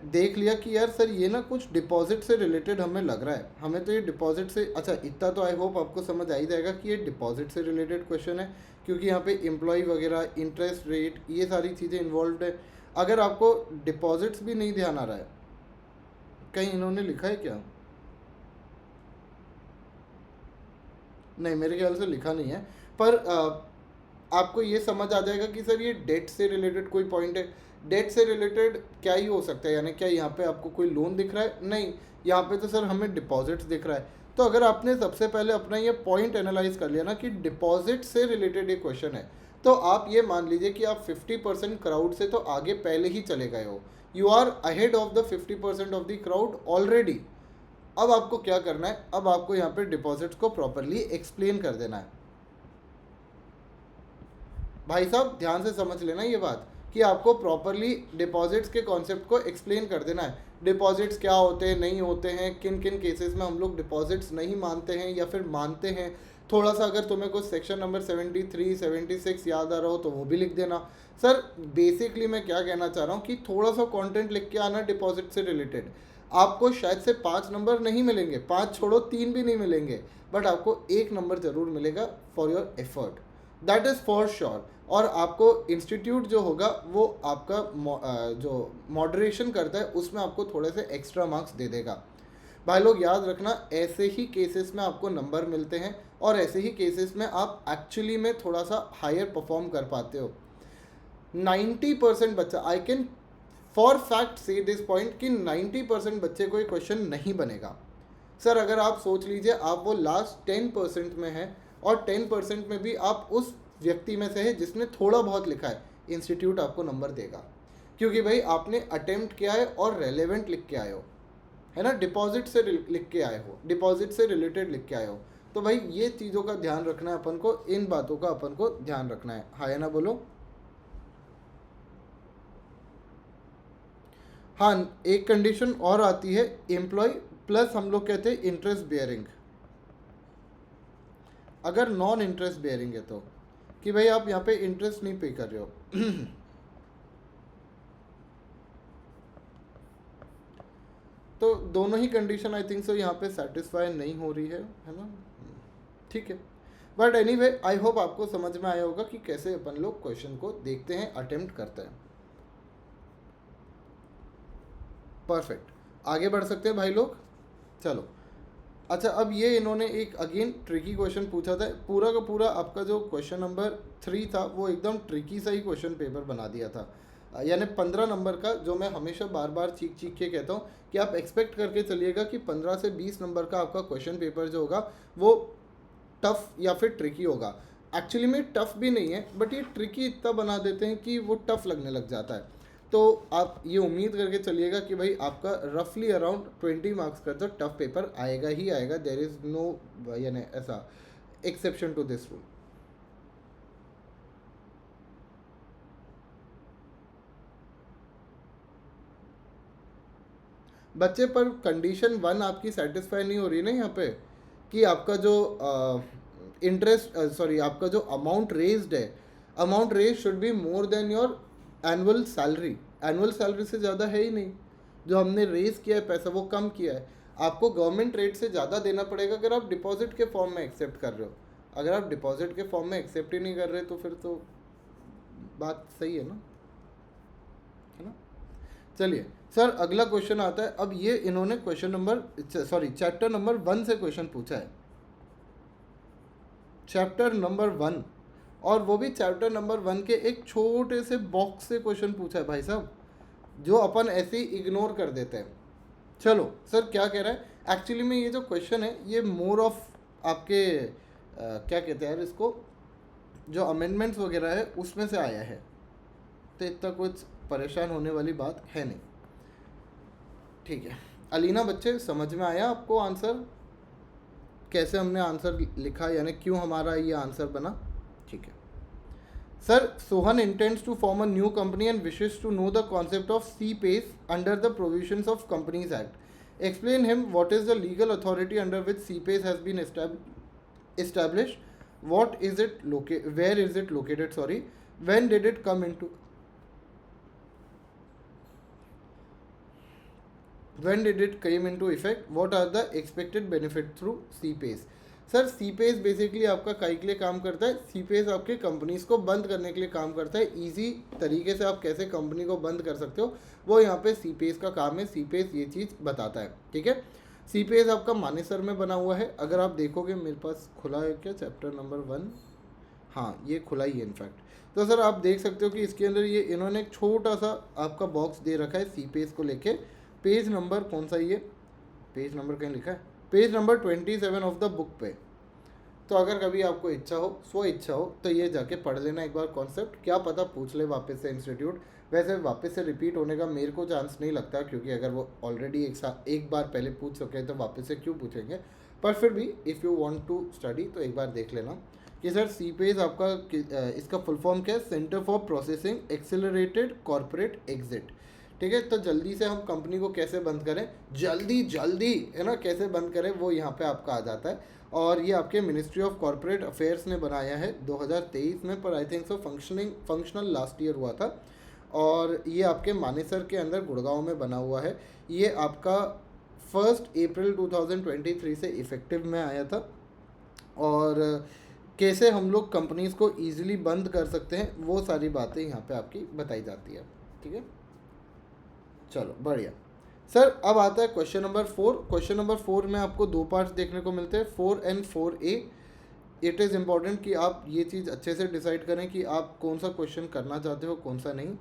देख लिया कि यार सर ये ना कुछ डिपॉजिट से रिलेटेड हमें लग रहा है, हमें तो ये डिपॉजिट से, अच्छा इतना तो आई होप आपको समझ आ ही जाएगा कि ये डिपॉजिट से रिलेटेड क्वेश्चन है, क्योंकि यहाँ पे एम्प्लॉय वगैरह, इंटरेस्ट रेट, ये सारी चीज़ें इन्वॉल्व है। अगर आपको डिपॉजिट्स भी नहीं ध्यान आ रहा है, कहीं इन्होंने लिखा है क्या? नहीं, मेरे ख्याल से लिखा नहीं है, पर आपको ये समझ आ जाएगा कि सर ये डेट से रिलेटेड कोई पॉइंट है। डेट से रिलेटेड क्या ही हो सकता है, यानी क्या यहाँ पे आपको कोई लोन दिख रहा है? नहीं, यहाँ पे तो सर हमें डिपॉजिट्स दिख रहा है। तो अगर आपने सबसे पहले अपना ये पॉइंट एनालाइज कर लिया ना कि डिपॉजिट से रिलेटेड ये क्वेश्चन है, तो आप ये मान लीजिए कि आप 50% क्राउड से तो आगे पहले ही चले गए हो। You are ahead of the 50% of the crowd already. अब आपको क्या करना है? अब आपको यहाँ पे डिपॉजिट्स को प्रॉपरली एक्सप्लेन कर देना है। भाई साहब ध्यान से समझ लेना ये बात कि आपको प्रॉपरली डिपॉजिट्स के कॉन्सेप्ट को एक्सप्लेन कर देना है। डिपॉजिट्स क्या होते हैं, नहीं होते हैं, किन किन केसेस में हम लोग डिपॉजिट्स नहीं मानते हैं या फिर मानते हैं। थोड़ा सा अगर तुम्हें कुछ सेक्शन नंबर 73, 76 याद आ रहा हो तो वो भी लिख देना। सर बेसिकली मैं क्या कहना चाह रहा हूँ कि थोड़ा सा कंटेंट लिख के आना डिपॉजिट से रिलेटेड। आपको शायद से 5 नंबर नहीं मिलेंगे, 5 छोड़ो 3 भी नहीं मिलेंगे, बट आपको 1 नंबर ज़रूर मिलेगा for your effort, that is for sure. और आपको इंस्टीट्यूट जो होगा वो आपका जो मॉडरेशन करता है उसमें आपको थोड़े से एक्स्ट्रा मार्क्स दे देगा। भाई लोग याद रखना, ऐसे ही केसेस में आपको नंबर मिलते हैं और ऐसे ही केसेस में आप एक्चुअली में थोड़ा सा हायर परफॉर्म कर पाते हो। 90% बच्चा, आई कैन फॉर फैक्ट से दिस पॉइंट कि 90% बच्चे को ये क्वेश्चन नहीं बनेगा। सर अगर आप सोच लीजिए आप वो लास्ट 10% में हैं और 10% में भी आप उस व्यक्ति में से है जिसने थोड़ा बहुत लिखा है, इंस्टीट्यूट आपको नंबर देगा, क्योंकि भाई आपने अटेम्प्ट किया है और रेलेवेंट लिख के आए हो, है ना, डिपॉजिट से लिख के आए हो, डिपॉजिट से रिलेटेड लिख के आए हो। तो भाई ये चीज़ों का ध्यान रखना है अपन को, इन बातों का अपन को ध्यान रखना है। हाँ या ना बोलो। हाँ, एक कंडीशन और आती है, एम्प्लॉय प्लस हम लोग कहते हैं इंटरेस्ट बेयरिंग। अगर नॉन इंटरेस्ट बेयरिंग है तो, कि भाई आप यहाँ पे इंटरेस्ट नहीं पे कर रहे हो तो दोनों ही कंडीशन आई थिंक सो यहाँ पे सेटिस्फाई नहीं हो रही है ना। ठीक है, बट एनीवे आई होप आपको समझ में आया होगा कि कैसे अपन लोग क्वेश्चन को देखते हैं, अटेम्प्ट करते हैं। परफेक्ट, आगे बढ़ सकते हैं भाई लोग। चलो अच्छा, अब ये इन्होंने एक अगेन ट्रिकी क्वेश्चन पूछा था। पूरा का पूरा आपका जो क्वेश्चन नंबर 3 था वो एकदम ट्रिकी सा ही क्वेश्चन पेपर बना दिया था। यानी 15 नंबर का, जो मैं हमेशा बार बार चीख चीख के कहता हूँ कि आप एक्सपेक्ट करके चलिएगा कि 15 से 20 नंबर का आपका क्वेश्चन पेपर जो होगा वो टफ या फिर ट्रिकी होगा। एक्चुअली में टफ भी नहीं है, बट ये ट्रिकी इतना बना देते हैं कि वो टफ लगने लग जाता है। तो आप ये उम्मीद करके चलिएगा कि भाई आपका रफली अराउंड 20 मार्क्स का तो टफ पेपर आएगा ही आएगा। देयर इज़ नो यानी ऐसा एक्सेप्शन टू दिस रूल। बच्चे पर कंडीशन 1 आपकी सेटिस्फाई नहीं हो रही ना यहाँ पे, कि आपका जो इंटरेस्ट सॉरी आपका जो अमाउंट रेज्ड है, amount raise should be more than your annual salary. Annual salary से ज़्यादा है ही नहीं, जो हमने रेज किया है पैसा वो कम किया है। आपको गवर्नमेंट रेट से ज़्यादा देना पड़ेगा अगर आप डिपॉजिट के फॉर्म में एक्सेप्ट कर रहे हो। अगर आप डिपॉजिट के फॉर्म में एक्सेप्ट ही नहीं कर रहे तो फिर तो बात सही है ना, है ना। चलिए सर, अगला क्वेश्चन आता है। अब ये इन्होंने क्वेश्चन नंबर चैप्टर नंबर 1 से क्वेश्चन पूछा है, चैप्टर नंबर 1, और वो भी चैप्टर नंबर 1 के एक छोटे से बॉक्स से क्वेश्चन पूछा है भाई साहब, जो अपन ऐसे ही इग्नोर कर देते हैं। चलो सर क्या कह रहा है, एक्चुअली में ये जो क्वेश्चन है ये मोर ऑफ आपके क्या कहते हैं यार इसको, जो अमेंडमेंट्स वगैरह है उसमें से आया है, तो इतना कुछ परेशान होने वाली बात है नहीं। ठीक है अलीना, बच्चे समझ में आया आपको आंसर, कैसे हमने आंसर लिखा, यानी क्यों हमारा ये आंसर बना। ठीक है sir, Sohan intends to form a new company and wishes to know the concept of CPACE under the provisions of companies act. Explain him what is the legal authority under which CPACE has been established, what is it where is it located, sorry, when did it come into effect, what are the expected benefit through CPACE। Sir CPACE basically आपका काई के लिए काम करता है, CPACE आपके companies को बंद करने के लिए काम करता है। ईजी तरीके से आप कैसे कंपनी को बंद कर सकते हो वो यहाँ पे CPACE का काम है। CPACE ये चीज़ बताता है। ठीक है, CPACE आपका मानेसर में बना हुआ है। अगर आप देखोगे मेरे पास खुला है क्या चैप्टर नंबर 1, हाँ ये खुला ही है इनफैक्ट। तो सर आप देख सकते हो कि इसके अंदर ये इन्होंने एक छोटा सा आपका बॉक्स दे रखा है CPACE को लेके। पेज नंबर कौन सा, ये पेज नंबर कहीं लिखा है, page number 27 of the book पे। तो अगर कभी आपको इच्छा हो, स्व इच्छा हो, तो ये जाके पढ़ लेना एक बार कॉन्सेप्ट, क्या पता पूछ ले वापस से इंस्टीट्यूट। वैसे वापस से रिपीट होने का मेरे को चांस नहीं लगता, क्योंकि अगर वो ऑलरेडी एक बार पहले पूछ सके तो वापस से क्यों पूछेंगे। पर फिर भी if you want to study तो एक बार देख लेना कि सर CPACE आपका इसका फुल फॉर्म क्या है, centre for processing accelerated corporate exit. ठीक है, तो जल्दी से हम कंपनी को कैसे बंद करें, जल्दी है ना, कैसे बंद करें वो यहाँ पे आपका आ जाता है। और ये आपके मिनिस्ट्री ऑफ कॉर्पोरेट अफेयर्स ने बनाया है 2023 में, पर आई think so functional last year हुआ था। और ये आपके मानेसर के अंदर गुड़गांव में बना हुआ है। ये आपका 1 अप्रैल 2023 से इफ़ेक्टिव में आया था। और कैसे हम लोग कंपनीज़ को ईजिली बंद कर सकते हैं वो सारी बातें यहाँ पे आपकी बताई जाती है। ठीक है, चलो बढ़िया सर। अब आता है क्वेश्चन नंबर 4। क्वेश्चन नंबर 4 में आपको 2 पार्ट्स देखने को मिलते हैं, 4 and 4A। It is important कि आप ये चीज़ अच्छे से डिसाइड करें कि आप कौन सा क्वेश्चन करना चाहते हो, कौन सा नहीं।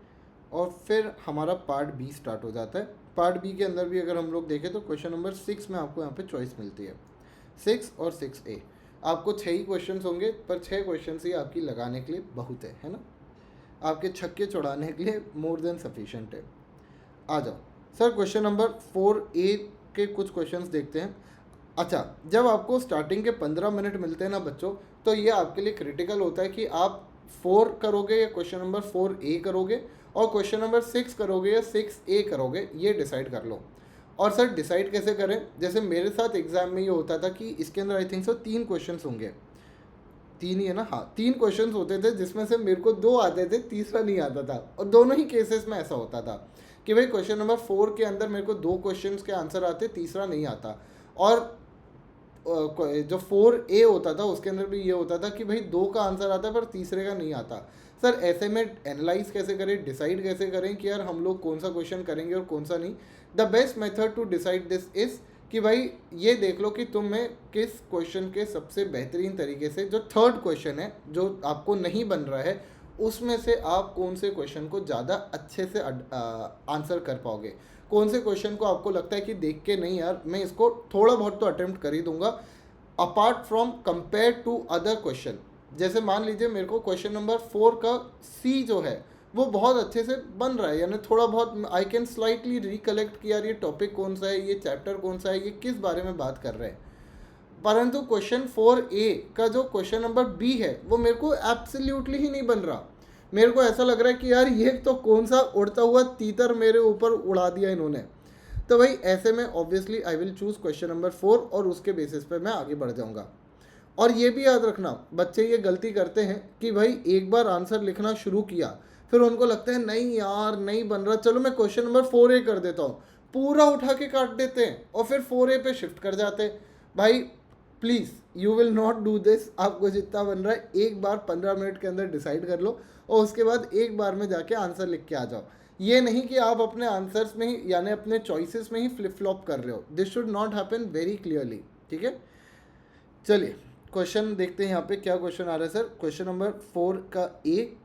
और फिर हमारा पार्ट B स्टार्ट हो जाता है। पार्ट B के अंदर भी अगर हम लोग देखें तो क्वेश्चन नंबर 6 में आपको यहाँ पे चॉइस मिलती है, 6 और 6A। आपको 6 ही क्वेश्चन होंगे, पर 6 क्वेश्चन ही आपकी लगाने के लिए बहुत है ना, आपके छक्के छुड़ाने के लिए मोर देन सफिशेंट है। आ जाओ सर, क्वेश्चन नंबर 4A के कुछ क्वेश्चंस देखते हैं। अच्छा, जब आपको स्टार्टिंग के 15 मिनट मिलते हैं ना बच्चों, तो ये आपके लिए क्रिटिकल होता है कि आप 4 करोगे या क्वेश्चन नंबर 4A करोगे और क्वेश्चन नंबर 6 करोगे या 6A करोगे, ये डिसाइड कर लो। और सर डिसाइड कैसे करें? जैसे मेरे साथ एग्जाम में ये होता था कि इसके अंदर आई थिंक सो 3 क्वेश्चन होंगे, 3 ही है ना, हाँ 3 क्वेश्चन होते थे जिसमें से मेरे को 2 आते थे, तीसरा नहीं आता था। और दोनों ही केसेस में ऐसा होता था कि भाई क्वेश्चन नंबर 4 के अंदर मेरे को 2 क्वेश्चंस के आंसर आते, तीसरा नहीं आता। और जो 4A होता था उसके अंदर भी ये होता था कि भाई 2 का आंसर आता है पर तीसरे का नहीं आता। सर ऐसे में एनालाइज कैसे करें, डिसाइड कैसे करें कि यार हम लोग कौन सा क्वेश्चन करेंगे और कौन सा नहीं? The best method to decide this is कि भाई ये देख लो कि तुम में किस क्वेश्चन के सबसे बेहतरीन तरीके से, जो थर्ड क्वेश्चन है जो आपको नहीं बन रहा है, उसमें से आप कौन से क्वेश्चन को ज़्यादा अच्छे से आंसर कर पाओगे। कौन से क्वेश्चन को आपको लगता है कि देख के नहीं यार मैं इसको थोड़ा बहुत तो अटेम्प्ट कर ही दूंगा, apart from compare to other question. जैसे मान लीजिए मेरे को क्वेश्चन नंबर 4 का सी जो है वो बहुत अच्छे से बन रहा है, यानी थोड़ा बहुत आई कैन स्लाइटली रिकलेक्ट कि यार ये टॉपिक कौन सा है, ये चैप्टर कौन सा है, ये किस बारे में बात कर रहे हैं। परंतु क्वेश्चन 4A का जो क्वेश्चन नंबर बी है वो मेरे को एब्सोल्युटली ही नहीं बन रहा। मेरे को ऐसा लग रहा है कि यार ये तो कौन सा उड़ता हुआ तीतर मेरे ऊपर उड़ा दिया इन्होंने। तो भाई ऐसे में obviously I will choose question number 4 और उसके बेसिस पे मैं आगे बढ़ जाऊंगा। और ये भी याद रखना, बच्चे ये गलती करते हैं कि भाई एक बार आंसर लिखना शुरू किया, फिर उनको लगता है नहीं यार नहीं बन रहा, चलो मैं क्वेश्चन नंबर 4A कर देता हूँ, पूरा उठा के काट देते हैं और फिर 4A पे शिफ्ट कर जाते हैं। भाई please you will not do this. आपको जितना बन रहा है एक बार 15 मिनट के अंदर डिसाइड कर लो और उसके बाद एक बार में जाके आंसर लिख के आ जाओ। ये नहीं कि आप अपने आंसर्स में ही यानी अपने चॉइसेस में ही फ्लिप फ्लॉप कर रहे हो। This should not happen very clearly, ठीक है। चलिए क्वेश्चन देखते हैं यहाँ पे क्या क्वेश्चन आ रहा है सर। क्वेश्चन नंबर 4 का A,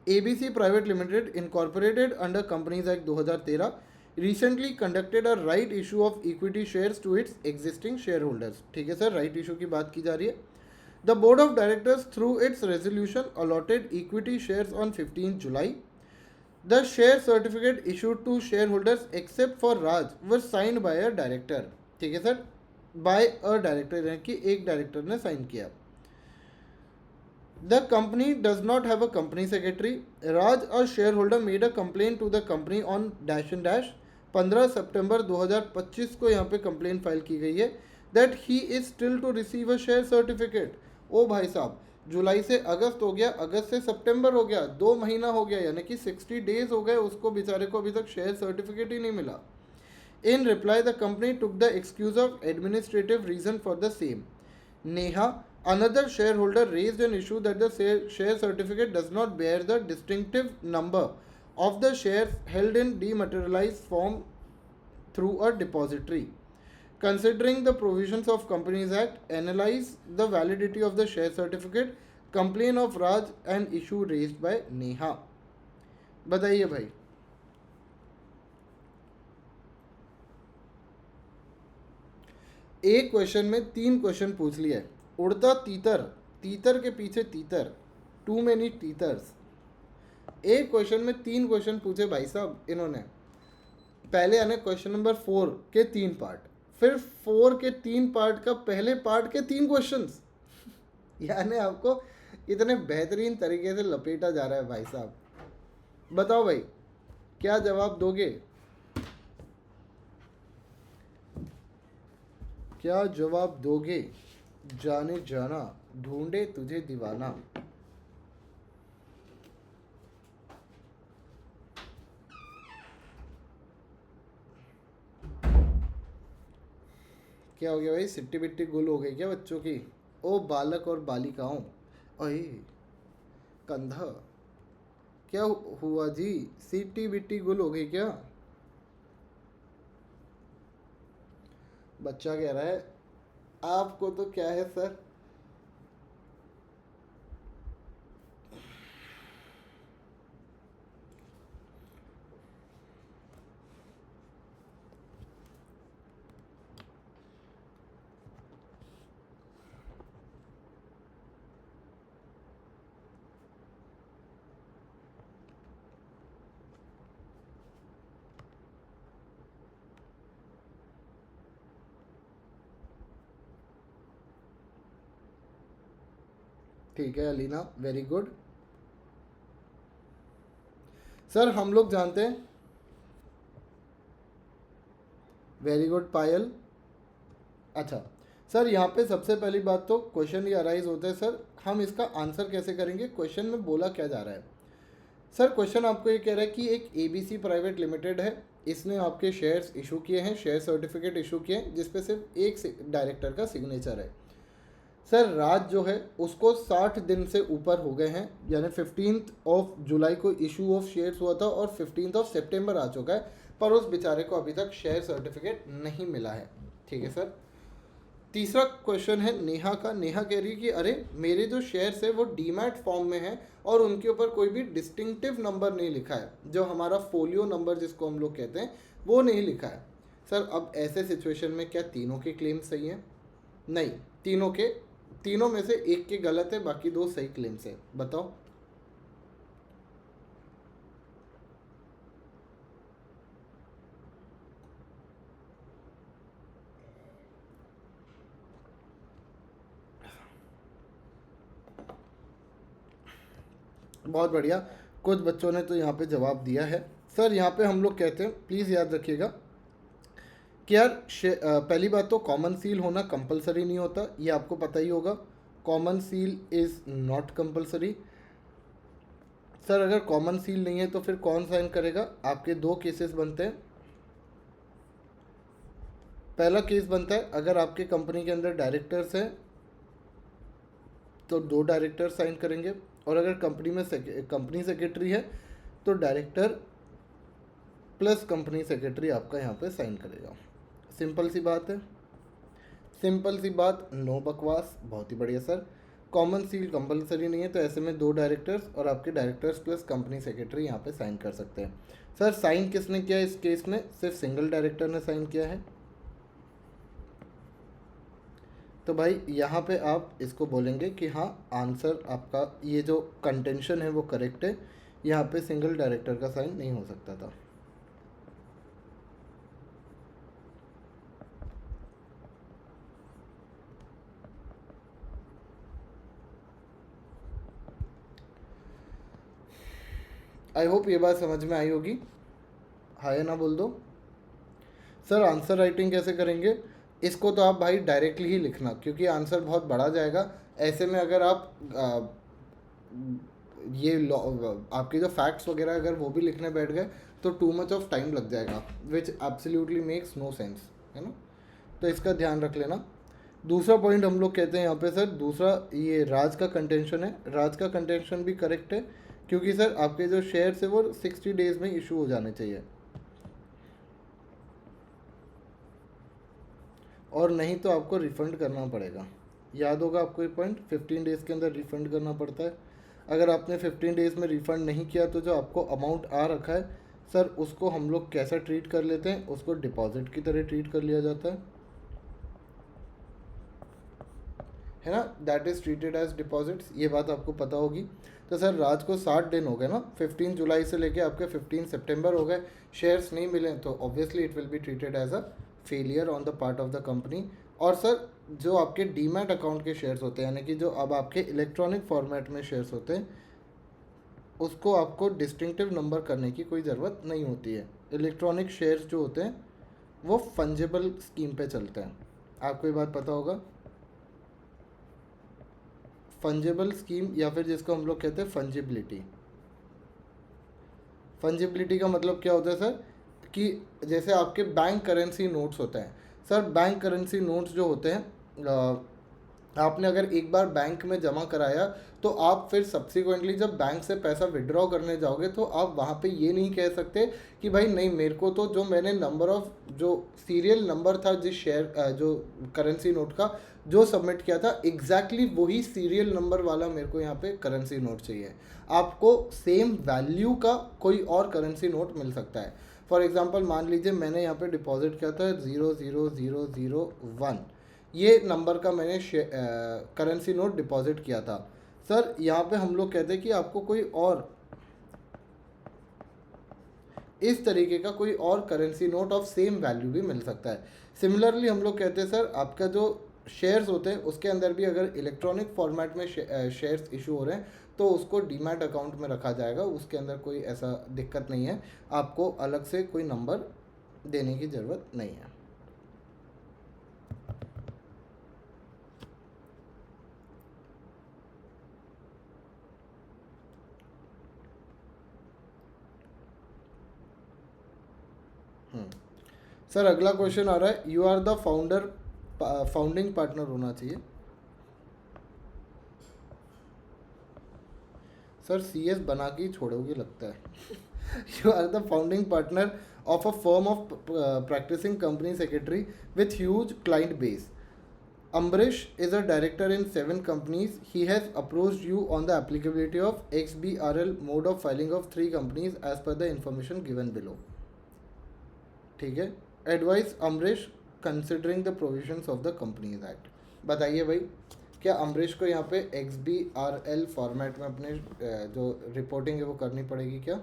ABC private limited incorporated under companies act 2013 recently conducted a right issue of equity shares to its existing share holders. ठीक है सर, राइट इशू की बात की जा रही है। The board of directors through its resolution allotted equity shares on 15 July. The share certificate issued to share holders except for Raj were signed by a director. ठीक है सर, बाय अ डायरेक्टर यानी कि एक डायरेक्टर ने sign किया। The company does not have a company secretary. Raj, a shareholder, made a complaint to the company on dash and dash 15 सितंबर 2025 को यहाँ पे कंप्लेन फाइल की गई है that he is still to receive a share certificate. ओ भाई साहब, जुलाई से अगस्त हो गया, अगस्त से सितंबर हो गया, 2 महीना हो गया, यानी कि 60 डेज हो गए, उसको बेचारे को अभी तक शेयर सर्टिफिकेट ही नहीं मिला। In reply, the company took the excuse of administrative reason for the same. Neha, another shareholder, raised an issue that the share certificate does not bear the distinctive number of the shares held in dematerialized form through a depository. Considering the provisions of Companies Act, analyze the validity of the share certificate, complaint of Raj and issue raised by Neha. बताइए भाई। एक question में 3 question पूछ लिया है, उड़ता तीतर, तीतर के पीछे तीतर, टू मेनी टीतर्स। एक क्वेश्चन में 3 क्वेश्चन पूछे भाई साहब इन्होंने। पहले आने क्वेश्चन नंबर 4 के 3 पार्ट, फिर 4 के 3 पार्ट का पहले पार्ट के 3 क्वेश्चंस। यानी आपको इतने बेहतरीन तरीके से लपेटा जा रहा है भाई साहब। बताओ भाई क्या जवाब दोगे, क्या जवाब दोगे? जाने जाना ढूंढे तुझे दीवाना। क्या हो गया भाई, सिट्टी बिट्टी गुल हो गई क्या बच्चों की? ओ बालक और बालिकाओं, अरे कंधा, क्या हुआ जी, सिट्टी बिट्टी गुल हो गई क्या? बच्चा कह रहा है आपको तो क्या है सर। ठीक है अलीना, वेरी गुड। सर हम लोग जानते हैं, वेरी गुड पायल। अच्छा सर, यहाँ पे सबसे पहली बात तो क्वेश्चन ये अराइज होता है सर, हम इसका आंसर कैसे करेंगे, क्वेश्चन में बोला क्या जा रहा है। सर क्वेश्चन आपको ये कह रहा है कि एक एबीसी प्राइवेट लिमिटेड है, इसने आपके शेयर्स इशू किए हैं, शेयर सर्टिफिकेट इशू किए हैं, जिसपे सिर्फ एक डायरेक्टर का सिग्नेचर है। सर राज जो है उसको 60 दिन से ऊपर हो गए हैं, यानी 15 जुलाई को इशू ऑफ शेयर्स हुआ था और 15 सितंबर आ चुका है, पर उस बेचारे को अभी तक शेयर सर्टिफिकेट नहीं मिला है। ठीक है सर। तीसरा क्वेश्चन है नेहा का। नेहा कह रही है कि अरे मेरे जो शेयर्स है वो डीमैट फॉर्म में है और उनके ऊपर कोई भी डिस्टिंक्टिव नंबर नहीं लिखा है, जो हमारा फोलियो नंबर जिसको हम लोग कहते हैं वो नहीं लिखा है। सर अब ऐसे सिचुएशन में क्या तीनों के क्लेम सही हैं? नहीं, तीनों में से एक के गलत है, बाकी दो सही क्लेम्स है। बताओ। बहुत बढ़िया, कुछ बच्चों ने तो यहाँ पे जवाब दिया है। सर यहाँ पे हम लोग कहते हैं, प्लीज़ याद रखिएगा कि यार पहली बात तो कॉमन सील होना कंपलसरी नहीं होता, ये आपको पता ही होगा। Common seal is not compulsory. Sir अगर कॉमन सील नहीं है तो फिर कौन साइन करेगा? आपके दो केसेस बनते हैं। पहला केस बनता है अगर आपके कंपनी के अंदर डायरेक्टर्स हैं तो दो डायरेक्टर साइन करेंगे, और अगर कंपनी में कंपनी सेक्रेटरी है तो डायरेक्टर प्लस कंपनी सेक्रेटरी आपका यहाँ पे साइन करेगा। सिंपल सी बात है, सिंपल सी बात, नो बकवास। बहुत ही बढ़िया सर। कॉमन सील कंपलसरी नहीं है तो ऐसे में दो डायरेक्टर्स और आपके डायरेक्टर्स प्लस कंपनी सेक्रेटरी यहाँ पे साइन कर सकते हैं। सर साइन किसने किया इस केस में? सिर्फ सिंगल डायरेक्टर ने साइन किया है। तो भाई यहाँ पे आप इसको बोलेंगे कि हाँ आंसर आपका ये जो कंटेंशन है वो करेक्ट है, यहाँ पे सिंगल डायरेक्टर का साइन नहीं हो सकता था। आई होप ये बात समझ में आई होगी। हाँ या ना बोल दो। सर आंसर राइटिंग कैसे करेंगे? इसको तो आप भाई डायरेक्टली ही लिखना, क्योंकि आंसर बहुत बड़ा जाएगा। ऐसे में अगर आप ये आपके जो फैक्ट्स वगैरह अगर वो भी लिखने बैठ गए तो टू मच ऑफ टाइम लग जाएगा, विच एब्सोल्युटली मेक्स नो सेंस, है ना। तो इसका ध्यान रख लेना। दूसरा पॉइंट हम लोग कहते हैं यहाँ पे सर, दूसरा ये राज का कंटेंशन है। राज का कंटेंशन भी करेक्ट है, क्योंकि सर आपके जो शेयर्स है वो 60 डेज में इशू हो जाने चाहिए, और नहीं तो आपको रिफ़ंड करना पड़ेगा। याद होगा आपको ये पॉइंट, 15 डेज़ के अंदर रिफ़ंड करना पड़ता है। अगर आपने 15 डेज़ में रिफ़ंड नहीं किया तो जो आपको अमाउंट आ रखा है सर उसको हम लोग कैसा ट्रीट कर लेते हैं? उसको डिपॉजिट की तरह ट्रीट कर लिया जाता है ना। That is treated as deposits, ये बात आपको पता होगी। तो सर राज को 60 दिन हो गए ना, 15 जुलाई से लेके आपके 15 सितंबर हो गए, शेयर्स नहीं मिले, तो obviously it will be treated as a failure on the part of the company. और सर जो आपके डीमैट अकाउंट के शेयर्स होते हैं, यानी कि जो अब आपके इलेक्ट्रॉनिक फॉर्मेट में शेयर्स होते हैं, उसको आपको डिस्टिंक्टिव नंबर करने की कोई ज़रूरत नहीं होती है। इलेक्ट्रॉनिक शेयर्स जो होते हैं वो फंजेबल स्कीम पे चलते हैं, आपको ये बात पता होगा। फंजेबल स्कीम, या फिर जिसको हम लोग कहते हैं फंजिबिलिटी। फंजिबिलिटी का मतलब क्या होता है सर, कि जैसे आपके बैंक करेंसी नोट्स होते हैं। सर बैंक करेंसी नोट्स जो होते हैं, आपने अगर एक बार बैंक में जमा कराया तो आप फिर सब्सिक्वेंटली जब बैंक से पैसा विड्रॉ करने जाओगे तो आप वहाँ पे ये नहीं कह सकते कि भाई नहीं, मेरे को तो जो मैंने नंबर ऑफ जो सीरियल नंबर था जिस शेयर जो करेंसी नोट का जो सबमिट किया था, एग्जैक्टली वही सीरियल नंबर वाला मेरे को यहाँ पे करेंसी नोट चाहिए। आपको सेम वैल्यू का कोई और करेंसी नोट मिल सकता है। फॉर एग्जांपल मान लीजिए मैंने यहाँ पे डिपॉजिट किया था 00001, ये नंबर का मैंने करेंसी नोट डिपॉजिट किया था। सर यहाँ पे हम लोग कहते हैं कि आपको कोई और इस तरीके का कोई और currency note of same value भी मिल सकता है। सिमिलरली हम लोग कहते हैं सर आपका जो शेयर्स होते हैं उसके अंदर भी अगर इलेक्ट्रॉनिक फॉर्मेट में शेयर्स इशू हो रहे हैं तो उसको डीमैट अकाउंट में रखा जाएगा, उसके अंदर कोई ऐसा दिक्कत नहीं है, आपको अलग से कोई नंबर देने की ज़रूरत नहीं है। सर अगला क्वेश्चन आ रहा है, you are the founding partner होना चाहिए। सर सी एस बना के ही छोड़ोगे लगता है। You are the founding partner of a firm of practicing company secretary with huge client base. Ambrish is a director in 7 companies. He has approached you on the applicability of XBRL mode of filing of 3 companies as per the information given below. ठीक है, advice Amrish considering the provisions of the companies act. बताइए भाई, क्या अमरीश को यहाँ पे XBRL format में अपने जो रिपोर्टिंग है वो करनी पड़ेगी क्या?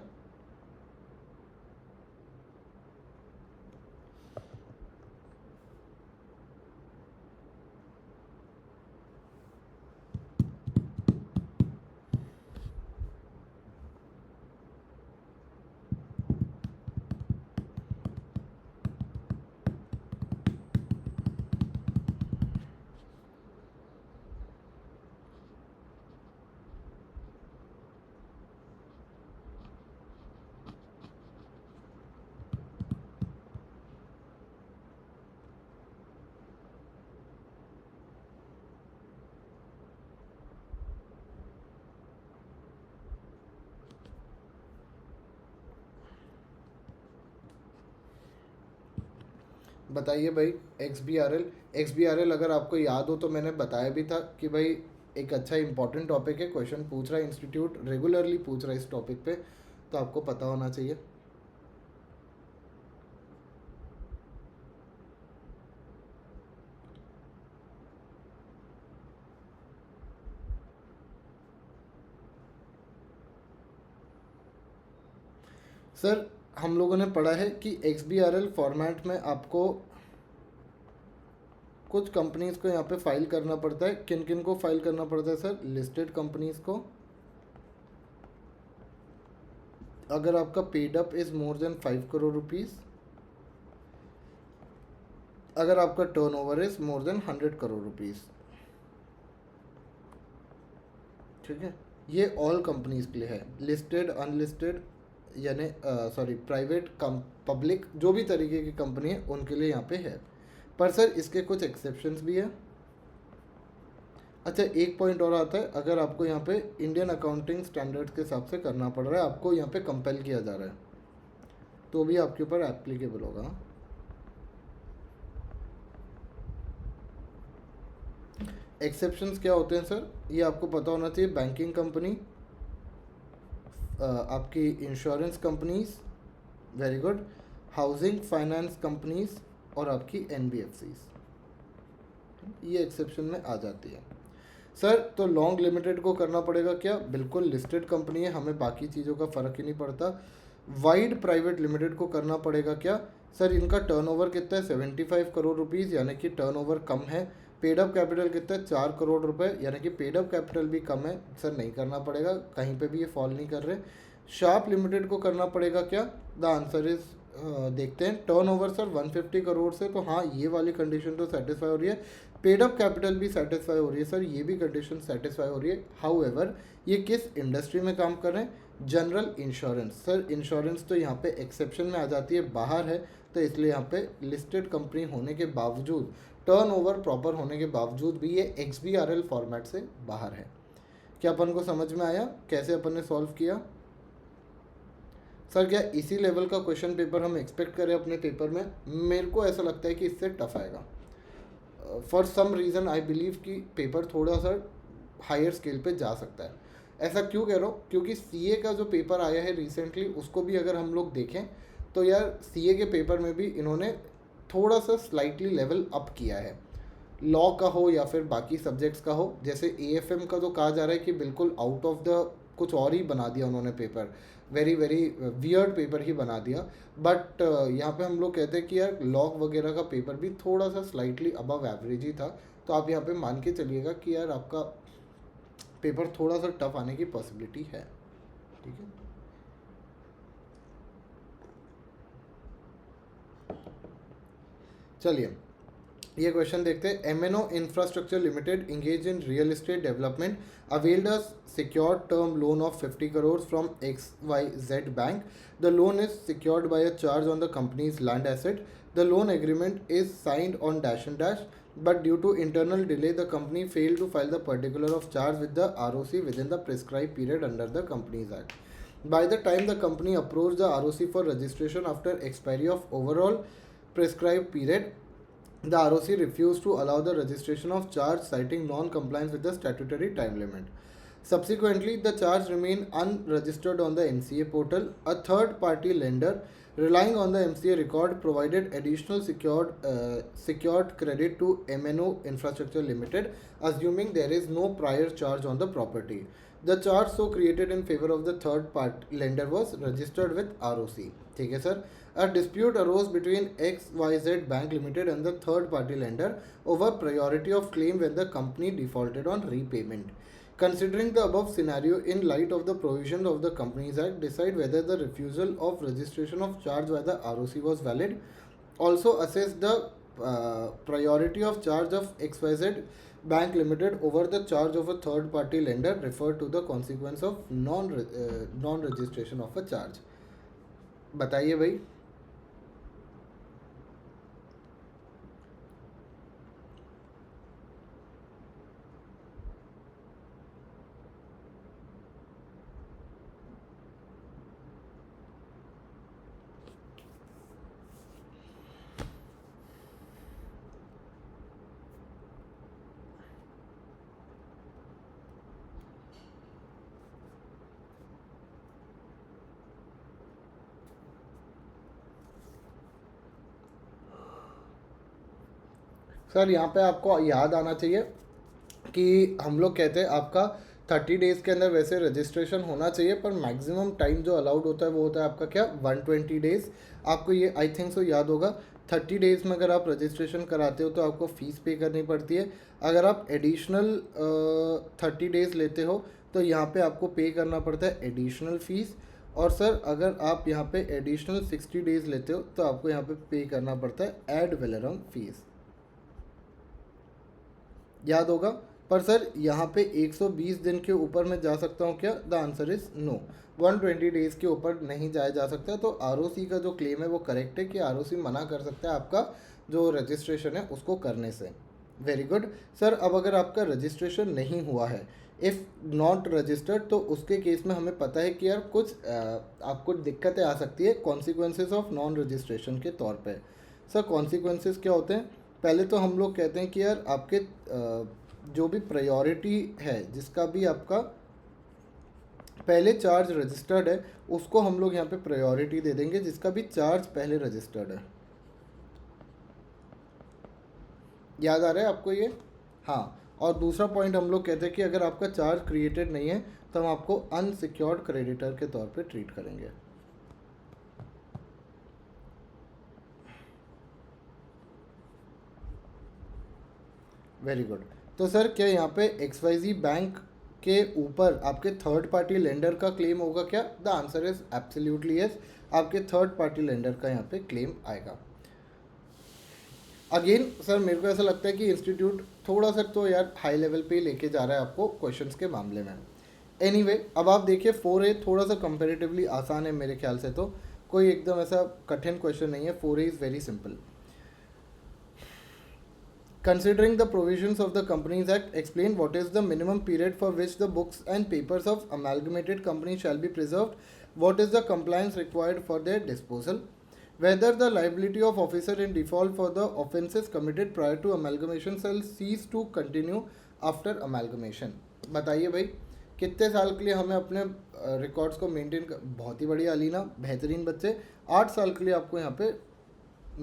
बताइए भाई, एक्स बी आर एल अगर आपको याद हो तो मैंने बताया भी था कि भाई एक अच्छा इंपॉर्टेंट टॉपिक है, क्वेश्चन पूछ रहा है इंस्टीट्यूट, रेगुलरली पूछ रहा है इस टॉपिक पे, तो आपको पता होना चाहिए। सर हम लोगों ने पढ़ा है कि XBRL फॉर्मेट में आपको कुछ कंपनीज को यहाँ पे फाइल करना पड़ता है। किन किन को फाइल करना पड़ता है सर? लिस्टेड कंपनीज को, अगर आपका paid up is more than 5 crore rupees, अगर आपका turnover is more than 100 crore rupees. ठीक है, ये ऑल कंपनीज के लिए है, लिस्टेड अनलिस्टेड यानी सॉरी प्राइवेट पब्लिक जो भी तरीके की कंपनी है उनके लिए यहाँ पे है। पर सर इसके कुछ एक्सेप्शंस भी है। अच्छा एक पॉइंट और आता है, अगर आपको यहाँ पे इंडियन अकाउंटिंग स्टैंडर्ड्स के हिसाब से करना पड़ रहा है, आपको यहाँ पे कंपेल किया जा रहा है, तो भी आपके ऊपर एप्लीकेबल होगा। एक्सेप्शंस क्या होते हैं सर, ये आपको पता होना चाहिए। बैंकिंग कंपनी, आपकी insurance companies, very good, housing finance companies और आपकी NBFCs, ये एक्सेप्शन में आ जाती है। सर तो लॉन्ग लिमिटेड को करना पड़ेगा क्या? बिल्कुल, लिस्टेड कंपनी है, हमें बाकी चीज़ों का फ़र्क ही नहीं पड़ता। वाइड प्राइवेट लिमिटेड को करना पड़ेगा क्या? सर इनका टर्नओवर कितना है? 75 करोड़ रुपीज़, यानी कि टर्नओवर कम है। पेड अप कैपिटल कितना है? 4 करोड़ रुपए, यानी कि पेड अप कैपिटल भी कम है। सर नहीं करना पड़ेगा, कहीं पे भी ये फॉल नहीं कर रहे। शार्प लिमिटेड को करना पड़ेगा क्या? द आंसर इज देखते हैं, टर्नओवर सर 150 करोड़ से, तो हाँ ये वाली कंडीशन तो सेटिस्फाई हो रही है। पेड अप कैपिटल भी सेटिस्फाई हो रही है सर, ये भी कंडीशन सेटिस्फाई हो रही है। हाउएवर ये किस इंडस्ट्री में काम कर रहे हैं? General insurance. सर इंश्योरेंस तो यहाँ पे एक्सेप्शन में आ जाती है, बाहर है, तो इसलिए यहाँ पे लिस्टेड कंपनी होने के बावजूद, टर्नओवर प्रॉपर होने के बावजूद भी ये XBRL फॉर्मेट से बाहर है। क्या अपन को समझ में आया कैसे अपन ने सॉल्व किया? सर क्या इसी लेवल का क्वेश्चन पेपर हम एक्सपेक्ट करें अपने पेपर में? मेरे को ऐसा लगता है कि इससे टफ आएगा। For some reason I believe कि पेपर थोड़ा सा हायर स्केल पे जा सकता है। ऐसा क्यों कह रहा हूँ? क्योंकि CA का जो पेपर आया है रिसेंटली, उसको भी अगर हम लोग देखें तो यार CA के पेपर में भी इन्होंने थोड़ा सा स्लाइटली लेवल अप किया है, लॉ का हो या फिर बाकी सब्जेक्ट्स का हो। जैसे AFM का तो कहा जा रहा है कि बिल्कुल आउट ऑफ द कुछ और ही बना दिया उन्होंने paper, very very weird paper ही बना दिया। बट यहाँ पे हम लोग कहते हैं कि यार लॉ वगैरह का पेपर भी थोड़ा सा स्लाइटली अबव एवरेज ही था, तो आप यहाँ पे मान के चलिएगा कि यार आपका पेपर थोड़ा सा टफ आने की पॉसिबिलिटी है। ठीक है, चलिए ये क्वेश्चन देखते हैं। MNO infrastructure limited engaged in real estate development availed a secured term loan of 50 crores from XYZ Bank. The loan is secured by a charge on the company's land asset. The loan agreement is signed on dash and dash, but due to internal delay, the company failed to file the particular of charge with the ROC within the prescribed period under the Companies Act. By the time the company approached the ROC for registration after expiry of overall prescribed period, the ROC refused to allow the registration of charge, citing non-compliance with the statutory time limit. Subsequently, the charge remained unregistered on the MCA portal. A third-party lender, relying on the MCA record, provided additional secured credit to MNO Infrastructure Limited, assuming there is no prior charge on the property. The charge so created in favor of the third party lender was registered with ROC. ठीक है sir. A dispute arose between XYZ Bank Limited and the third party lender over priority of claim when the company defaulted on repayment. Considering the above scenario in light of the provisions of the Companies Act, decide whether the refusal of registration of charge by the ROC was valid. Also assess the priority of charge of XYZ Bank Limited over the charge of a third party lender, refer to the consequence of non registration of a charge. बताइए भाई। Sir यहाँ पे आपको याद आना चाहिए कि हम लोग कहते हैं आपका 30 डेज़ के अंदर वैसे रजिस्ट्रेशन होना चाहिए, पर मैक्सिमम टाइम जो अलाउड होता है वो होता है आपका क्या 120 डेज़। आपको ये आई थिंक सो याद होगा। 30 डेज़ में अगर आप रजिस्ट्रेशन कराते हो तो आपको फ़ीस पे करनी पड़ती है। अगर आप एडिशनल 30 डेज़ लेते हो तो यहाँ पे आपको पे करना पड़ता है एडिशनल फ़ीस। और सर अगर आप यहाँ पे एडिशनल 60 डेज़ लेते हो तो आपको यहाँ पे करना पड़ता है एड वेलरम फीस, याद होगा। पर सर यहाँ पे 120 दिन के ऊपर मैं जा सकता हूँ क्या? The answer is no, 120 days के ऊपर नहीं जाया जा सकता। तो आरओसी का जो क्लेम है वो करेक्ट है कि आरओसी मना कर सकता है आपका जो रजिस्ट्रेशन है उसको करने से। Very good sir. अब अगर आपका रजिस्ट्रेशन नहीं हुआ है, इफ़ नॉट रजिस्टर्ड, तो उसके केस में हमें पता है कि यार कुछ आपको दिक्कतें आ सकती है कॉन्सिक्वेंसेस ऑफ नॉन रजिस्ट्रेशन के तौर पे। सर कॉन्सिक्वेंसेस क्या होते हैं? पहले तो हम लोग कहते हैं कि यार आपके जो भी प्रायोरिटी है, जिसका भी आपका पहले चार्ज रजिस्टर्ड है, उसको हम लोग यहाँ पे प्रायोरिटी दे देंगे जिसका भी चार्ज पहले रजिस्टर्ड है। याद आ रहा है आपको ये? हाँ। और दूसरा पॉइंट हम लोग कहते हैं कि अगर आपका चार्ज क्रिएटेड नहीं है तो हम आपको अनसिक्योर्ड क्रेडिटर के तौर पे ट्रीट करेंगे। Very good. तो सर क्या यहाँ पे XYZ बैंक के ऊपर आपके थर्ड पार्टी लेंडर का क्लेम होगा क्या? The answer is absolutely yes, आपके थर्ड पार्टी लेंडर का यहाँ पे क्लेम आएगा। अगेन सर मेरे को ऐसा लगता है कि इंस्टीट्यूट थोड़ा सा तो यार हाई लेवल पे लेके जा रहा है आपको क्वेश्चंस के मामले में। एनीवे अब आप देखिए 4A थोड़ा सा कंपेरेटिवली आसान है मेरे ख्याल से, तो कोई एकदम ऐसा कठिन क्वेश्चन नहीं है। 4A is very simple. Considering the provisions of the Companies Act, explain what is the minimum period for which the books and papers of amalgamated company shall be preserved, what is the compliance required for their disposal, whether the liability of officer in default for the offences committed prior to amalgamation shall cease to continue after amalgamation। बताइए भाई कितने साल के लिए हमें अपने records को maintain कर, बहुत ही बढ़िया अलीना, बेहतरीन बच्चे, 8 साल के लिए आपको यहाँ पे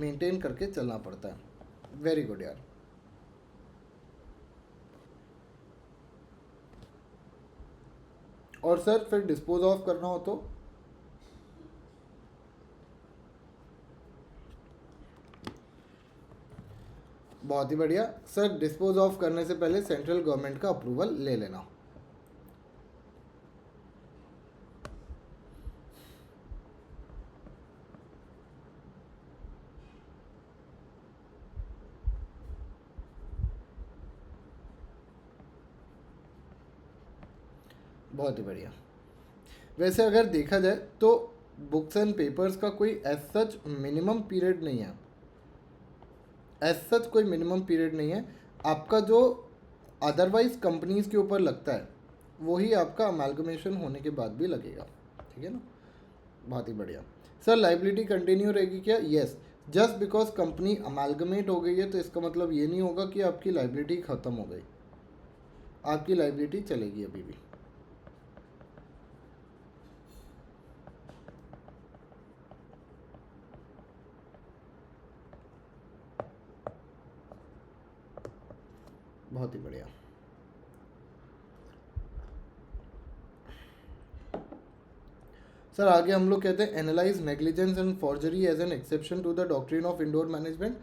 मेंटेन करके चलना पड़ता है। वेरी गुड यार। और सर फिर डिस्पोज ऑफ करना हो तो? बहुत ही बढ़िया सर। डिस्पोज ऑफ करने से पहले सेंट्रल गवर्नमेंट का अप्रूवल ले लेना। बहुत ही बढ़िया। वैसे अगर देखा जाए तो बुक्स एंड पेपर्स का कोई एज सच मिनिमम पीरियड नहीं है, एज सच कोई मिनिमम पीरियड नहीं है। आपका जो अदरवाइज कंपनीज के ऊपर लगता है वही आपका अमालगमेशन होने के बाद भी लगेगा, ठीक है ना। बहुत ही बढ़िया सर। लाइबिलिटी कंटिन्यू रहेगी क्या? Yes. Just because company amalgamate हो गई है तो इसका मतलब ये नहीं होगा कि आपकी लाइबिलिटी ख़त्म हो गई, आपकी लाइबिलिटी चलेगी अभी भी। बहुत ही बढ़िया। सर आगे हम लोग कहते हैं analyse negligence and forgery as an exception to the doctrine of indoor management.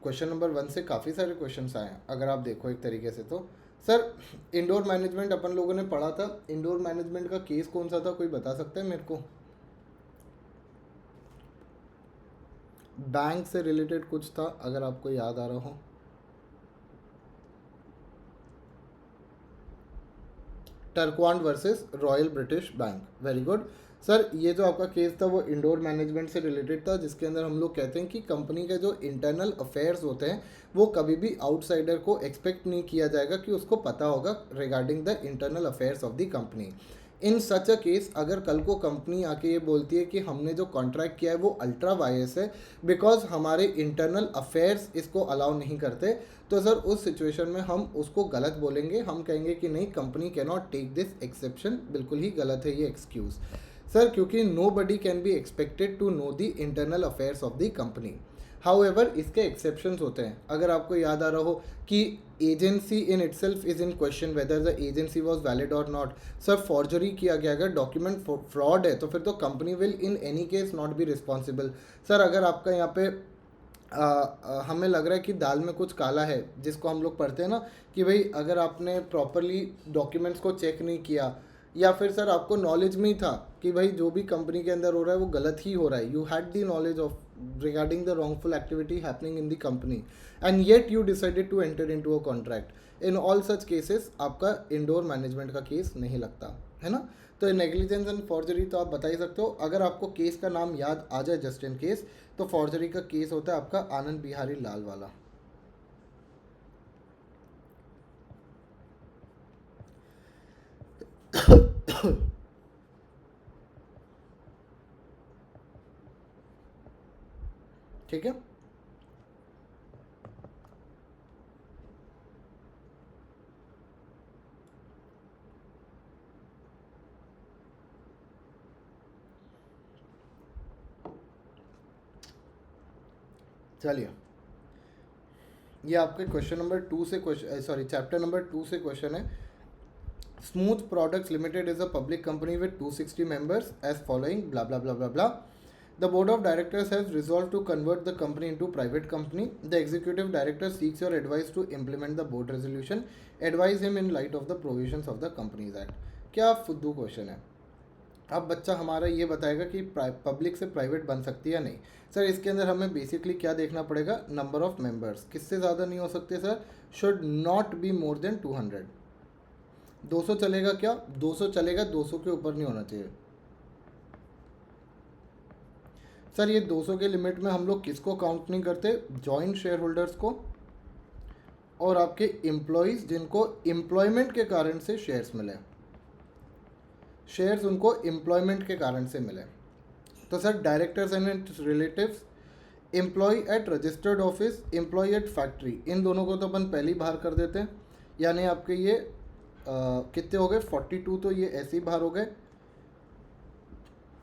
Question number 1 से काफ़ी सारे क्वेश्चंस आए हैं अगर आप देखो एक तरीके से तो। सर इंडोर मैनेजमेंट अपन लोगों ने पढ़ा था, इंडोर मैनेजमेंट का केस कौन सा था, कोई बता सकता है मेरे को? बैंक से रिलेटेड कुछ था अगर आपको याद आ रहा हो। Turquand versus royal British bank. Very good sir. ये जो आपका केस था वो इंडोर मैनेजमेंट से रिलेटेड था, जिसके अंदर हम लोग कहते हैं कि कंपनी के जो इंटरनल अफेयर्स होते हैं वो कभी भी आउटसाइडर को एक्सपेक्ट नहीं किया जाएगा कि उसको पता होगा regarding the internal affairs of the company. In such a case अगर कल को कंपनी आके ये बोलती है कि हमने जो कॉन्ट्रैक्ट किया है वो अल्ट्रा वायस है बिकॉज हमारे इंटरनल अफेयर्स इसको अलाउ नहीं करते, तो सर उस सिचुएशन में हम उसको गलत बोलेंगे। हम कहेंगे कि नहीं, company can not take this exception. बिल्कुल ही गलत है ये एक्सक्यूज़ सर, क्योंकि nobody can be expected to know the internal affairs of the company. However इसके एक्सेप्शंस होते हैं। अगर आपको याद आ रहा हो कि agency in itself is in question whether the agency was valid और नॉट। सर फॉर्जरी किया गया, अगर डॉक्यूमेंट फ्रॉड है तो फिर तो company will in any case not be responsible. Sir अगर आपका यहाँ पे हमें लग रहा है कि दाल में कुछ काला है, जिसको हम लोग पढ़ते हैं ना कि भाई अगर आपने प्रॉपरली डॉक्यूमेंट्स को चेक नहीं किया, या फिर सर आपको नॉलेज में ही था कि भाई जो भी कंपनी के अंदर हो रहा है वो गलत ही हो रहा है, you had the knowledge of regarding the wrongful activity happening in the company and yet you decided to enter into a contract, in all such cases आपका इंडोर मैनेजमेंट का केस नहीं लगता है ना। तो नेग्लिजेंस एंड फॉर्जरी तो आप बता ही सकते हो। अगर आपको केस का नाम याद आ जाए जस्ट इन केस, तो फॉर्जरी का केस होता है आपका आनंद बिहारी लाल वाला। ठीक है। चलिए ये आपके क्वेश्चन नंबर 2 से क्वेश्चन, सॉरी चैप्टर नंबर 2 से क्वेश्चन है। Smooth products limited is a public company with 260 members as following blah blah blah blah blah. The board of directors has resolved to convert the company into private company. The executive director seeks your advice to implement the board resolution. Advise him in light of the provisions of the Companies Act. क्या फुद्दू question है। अब बच्चा हमारा ये बताएगा कि public से private बन सकती है या नहीं। सर इसके अंदर हमें बेसिकली क्या देखना पड़ेगा, नंबर ऑफ मेंबर्स किससे ज़्यादा नहीं हो सकते sir, should not be more then 200। 200 चलेगा क्या? 200 चलेगा, 200 के ऊपर नहीं होना चाहिए। सर ये 200 के लिमिट में हम लोग किसको काउंट नहीं करते, जॉइंट शेयर होल्डर्स को और आपके एम्प्लॉयज़ जिनको एम्प्लॉयमेंट के कारण से शेयर्स मिले, शेयर्स उनको एम्प्लॉयमेंट के कारण से मिले। तो sir directors and relatives, employ at registered office, employ at factory, इन दोनों को तो अपन पहले ही बाहर कर देते हैं। यानी आपके ये कितने हो गए 42, तो ये ऐसे ही बाहर हो गए।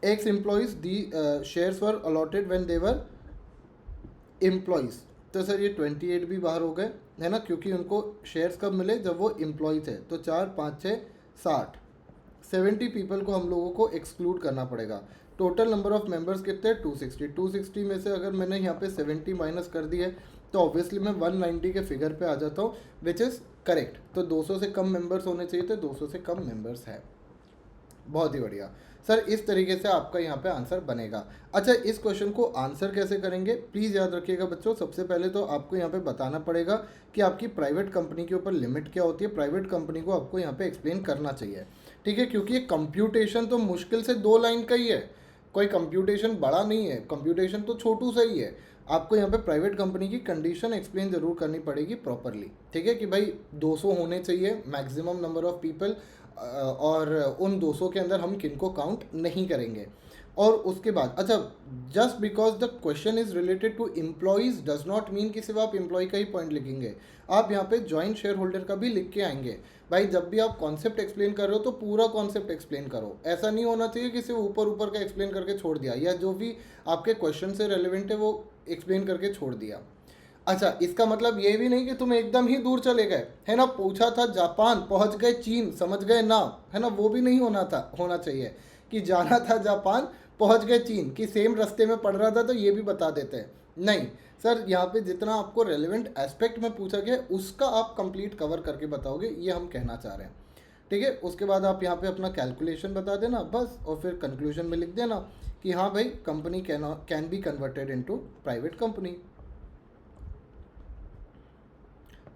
X employees the shares were allotted when they were employees, तो सर ये 28 भी बाहर हो गए है ना, क्योंकि उनको शेयर्स कब मिले, जब वो एम्प्लॉय थे। तो 4 5 6 60, 70 पीपल को हम लोगों को एक्सक्लूड करना पड़ेगा। टोटल नंबर ऑफ मेंबर्स कितने, 260। 260 में से अगर मैंने यहाँ पे 70 माइनस कर दी है तो ऑब्वियसली मैं 190 के फिगर पे आ जाता हूँ, विच इज़ करेक्ट। तो 200 से कम मेंबर्स होने चाहिए, तो 200 से कम मेंबर्स है। बहुत ही बढ़िया सर, इस तरीके से आपका यहाँ पे आंसर बनेगा। अच्छा, इस क्वेश्चन को आंसर कैसे करेंगे प्लीज़ याद रखिएगा बच्चों। सबसे पहले तो आपको यहाँ पे बताना पड़ेगा कि आपकी प्राइवेट कंपनी के ऊपर लिमिट क्या होती है। प्राइवेट कंपनी को आपको यहाँ पे एक्सप्लेन करना चाहिए, ठीक है, क्योंकि ये कंप्यूटेशन तो मुश्किल से 2 लाइन का ही है, कोई कंप्यूटेशन बड़ा नहीं है, कंप्यूटेशन तो छोटू सा ही है। आपको यहाँ पे प्राइवेट कंपनी की कंडीशन एक्सप्लेन जरूर करनी पड़ेगी प्रॉपरली, ठीक है, कि भाई 200 होने चाहिए मैक्सिमम नंबर ऑफ पीपल, और उन 200 के अंदर हम किनको काउंट नहीं करेंगे। और उसके बाद अच्छा, just because the question is related to employees does not mean कि सिर्फ आप एम्प्लॉय का ही पॉइंट लिखेंगे, आप यहाँ पे जॉइंट शेयर होल्डर का भी लिख के आएंगे। भाई जब भी आप कॉन्सेप्ट एक्सप्लेन कर रहे हो तो पूरा कॉन्सेप्ट एक्सप्लेन करो, ऐसा नहीं होना चाहिए कि सिर्फ ऊपर ऊपर का एक्सप्लेन करके छोड़ दिया, या जो भी आपके क्वेश्चन से रेलिवेंट है वो एक्सप्लेन करके छोड़ दिया। अच्छा, इसका मतलब ये भी नहीं कि तुम एकदम ही दूर चले गए, है ना, पूछा था जापान पहुंच गए चीन समझ गए ना, है ना, वो भी नहीं होना चाहिए कि जाना था जापान पहुंच गए चीन, कि सेम रास्ते में पड़ रहा था तो ये भी बता देते हैं। नहीं सर, यहाँ पे जितना आपको रेलेवेंट एस्पेक्ट में पूछा गया उसका आप कंप्लीट कवर करके बताओगे, ये हम कहना चाह रहे हैं, ठीक है। उसके बाद आप यहाँ पे अपना कैलकुलेशन बता देना बस, और फिर कंक्लूजन में लिख देना कि हाँ भाई company can be converted into private company.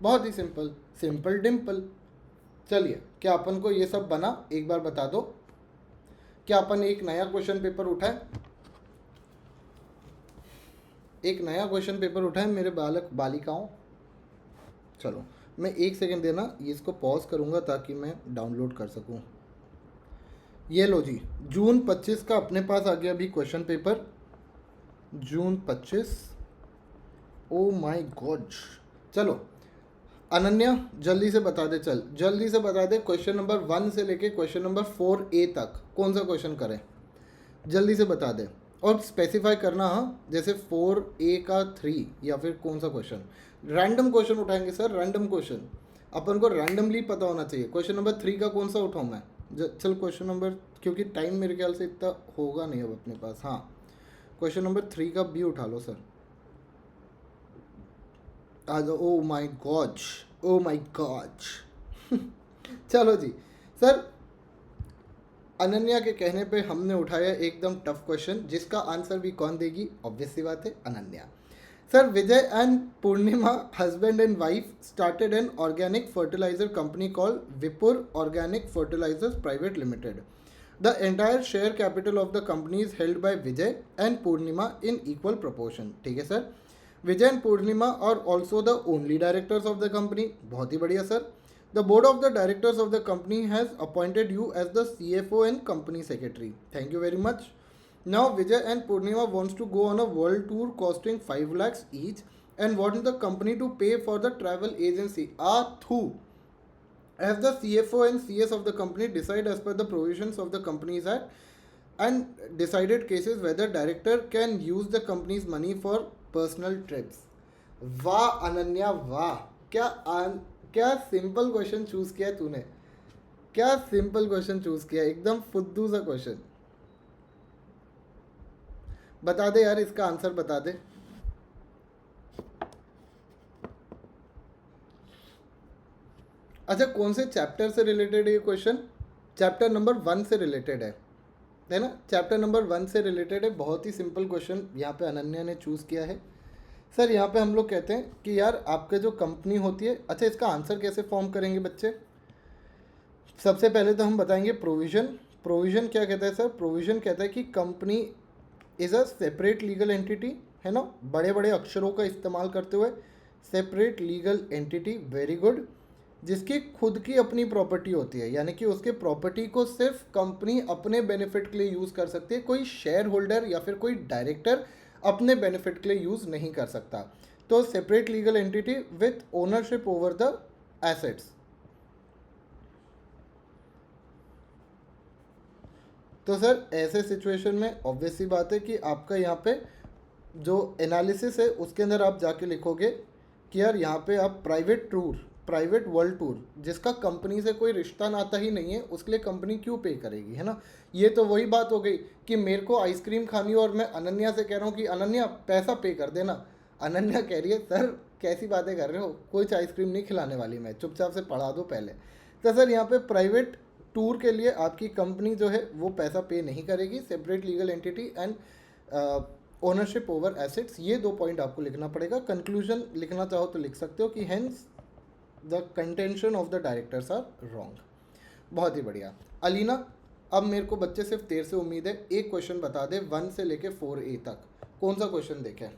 बहुत ही सिंपल, सिंपल डिम्पल। चलिए, क्या अपन को ये सब बना एक बार बता दो। क्या अपन एक नया क्वेश्चन पेपर उठाए, एक नया क्वेश्चन पेपर उठाए मेरे बालक बालिकाओं। चलो मैं 1 सेकेंड देना, ये इसको पॉज करूँगा ताकि मैं डाउनलोड कर सकूँ। ये लो जी, जून 25 का अपने पास आ गया अभी question paper, June 25। O my god. चलो अनन्या जल्दी से बता दे, चल जल्दी से बता दे, क्वेश्चन नंबर 1 से लेके क्वेश्चन नंबर 4A तक कौन सा क्वेश्चन करें, जल्दी से बता दे। और स्पेसिफाई करना, हाँ, जैसे 4A का 3 या फिर कौन सा क्वेश्चन। रैंडम क्वेश्चन उठाएंगे सर, रैंडम क्वेश्चन, अपन को रैंडमली पता होना चाहिए। क्वेश्चन नंबर 3 का कौन सा उठाऊँ मैं, चल क्वेश्चन नंबर, क्योंकि टाइम मेरे ख्याल से इतना होगा नहीं अब अपने पास। हाँ, क्वेश्चन नंबर 3 का B उठा लो sir. Oh my god, oh my god. चलो जी सर, अनन्या के कहने पे हमने उठाया एकदम टफ क्वेश्चन, जिसका आंसर भी कौन देगी, ऑब्वियस सी बात है, Ananya. Sir, Vijay and Purnima husband and wife started an organic fertilizer company called Vipur organic fertilizers private limited. The entire share capital of the company is held by Vijay and Purnima in equal proportion. ठीक है sir. Vijay and Purnima are also the only directors of the company. बहुत ही बढ़िया sir. The board of the directors of the company has appointed you as the CFO and company secretary. Thank you very much. Now Vijay and Purnima wants to go on a world tour costing 5 lakhs each and want the company to pay for the travel agency. As the CFO and CS of the company decide as per the provisions of the Companies Act and decided cases whether director can use the company's money for personal trips. वाह अनन्या वाह, क्या simple question choose किया तूने, क्या simple question choose किया, एकदम फुद्दू सा question. बता दे यार, इसका आंसर बता दे। अच्छा, कौन से चैप्टर से रिलेटेड है ये क्वेश्चन? चैप्टर नंबर 1 से रिलेटेड है ना, चैप्टर नंबर 1 से रिलेटेड है। बहुत ही सिंपल क्वेश्चन यहाँ पे अनन्या ने चूज किया है। सर यहाँ पे हम लोग कहते हैं कि यार आपके जो कंपनी होती है, अच्छा इसका आंसर कैसे फॉर्म करेंगे बच्चे? सबसे पहले तो हम बताएंगे प्रोविज़न। प्रोविज़न क्या कहता है सर? प्रोविज़न कहता है कि company is a separate legal entity, है ना, बड़े बड़े अक्षरों का इस्तेमाल करते हुए, separate legal entity, very good, जिसकी खुद की अपनी प्रॉपर्टी होती है, यानी कि उसके प्रॉपर्टी को सिर्फ कंपनी अपने बेनिफिट के लिए यूज़ कर सकती है, कोई शेयर होल्डर या फिर कोई डायरेक्टर अपने बेनिफिट के लिए यूज़ नहीं कर सकता। तो separate legal entity with ownership over the assets. तो सर ऐसे सिचुएशन में ऑब्वियस सी बात है कि आपका यहाँ पे जो एनालिसिस है उसके अंदर आप जाके लिखोगे कि यार यहाँ पे आप प्राइवेट वर्ल्ड टूर, जिसका कंपनी से कोई रिश्ता नाता ही नहीं है, उसके लिए कंपनी क्यों पे करेगी, है ना। ये तो वही बात हो गई कि मेरे को आइसक्रीम खानी और मैं अनन्या से कह रहा हूँ कि अनन्या पैसा पे कर देना। अनन्या कह रही है सर कैसी बातें कर रहे हो, कोई आइसक्रीम नहीं खिलाने वाली, मैं चुपचाप से पढ़ा दो पहले। तो सर यहाँ पे प्राइवेट टूर के लिए आपकी कंपनी जो है वो पैसा पे नहीं करेगी, separate legal entity and ownership over assets, ये 2 पॉइंट आपको लिखना पड़ेगा। कंक्लूजन लिखना चाहो तो लिख सकते हो कि hence the contention of the directors are wrong. बहुत ही बढ़िया। अलीना, अब मेरे को बच्चे सिर्फ तेरे से उम्मीद है, एक क्वेश्चन बता दे 1 से लेके 4A तक कौन सा क्वेश्चन देखें।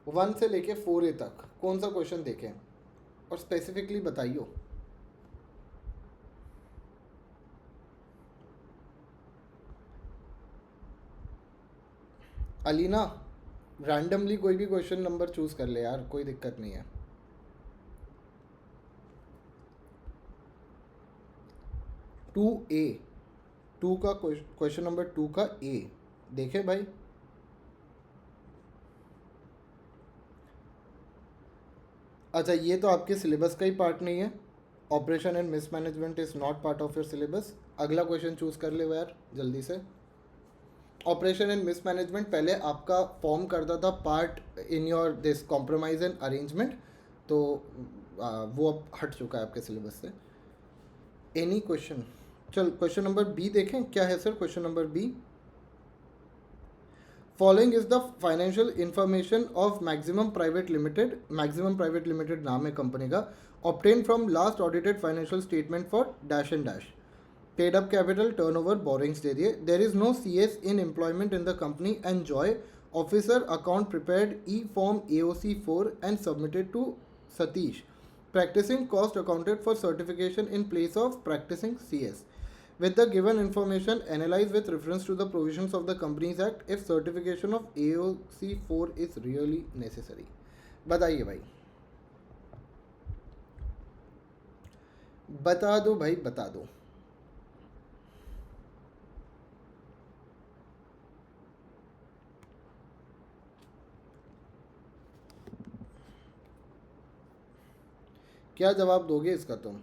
1 से लेके 4A तक कौन सा क्वेश्चन देखें और स्पेसिफिकली बताइयो। अलीना, रैंडमली कोई भी क्वेश्चन नंबर चूज कर ले यार, कोई दिक्कत नहीं है। 2A, 2 का क्वेश्चन नंबर 2 का A देखे भाई। अच्छा, ये तो आपके सिलेबस का ही पार्ट नहीं है। Operation and mismanagement is not part of your syllabus. अगला क्वेश्चन चूज कर ले यार जल्दी से। ऑपरेशन एंड मिसमैनेजमेंट पहले आपका फॉर्म करता था part in your this compromise and arrangement, तो वो अब हट चुका है आपके सिलेबस से। एनी क्वेश्चन, चल क्वेश्चन नंबर बी देखें क्या है sir. Question number B, following is the financial information of maximum private limited, maximum private limited नाम है कंपनी का, obtain from last audited financial statement for dash and dash, paid up capital, turnover, borrowings दे दिए। There is no CS in employment in the company and Joy officer account prepared e form AOC4 and submitted to Satish, practicing cost accounted for certification in place of practicing CS. With the given information, analyze with reference to the provisions of the Companies Act if certification of AOC4 is really necessary. बताइए भाई, बता दो भाई, बता दो। क्या जवाब दोगे इसका तुम?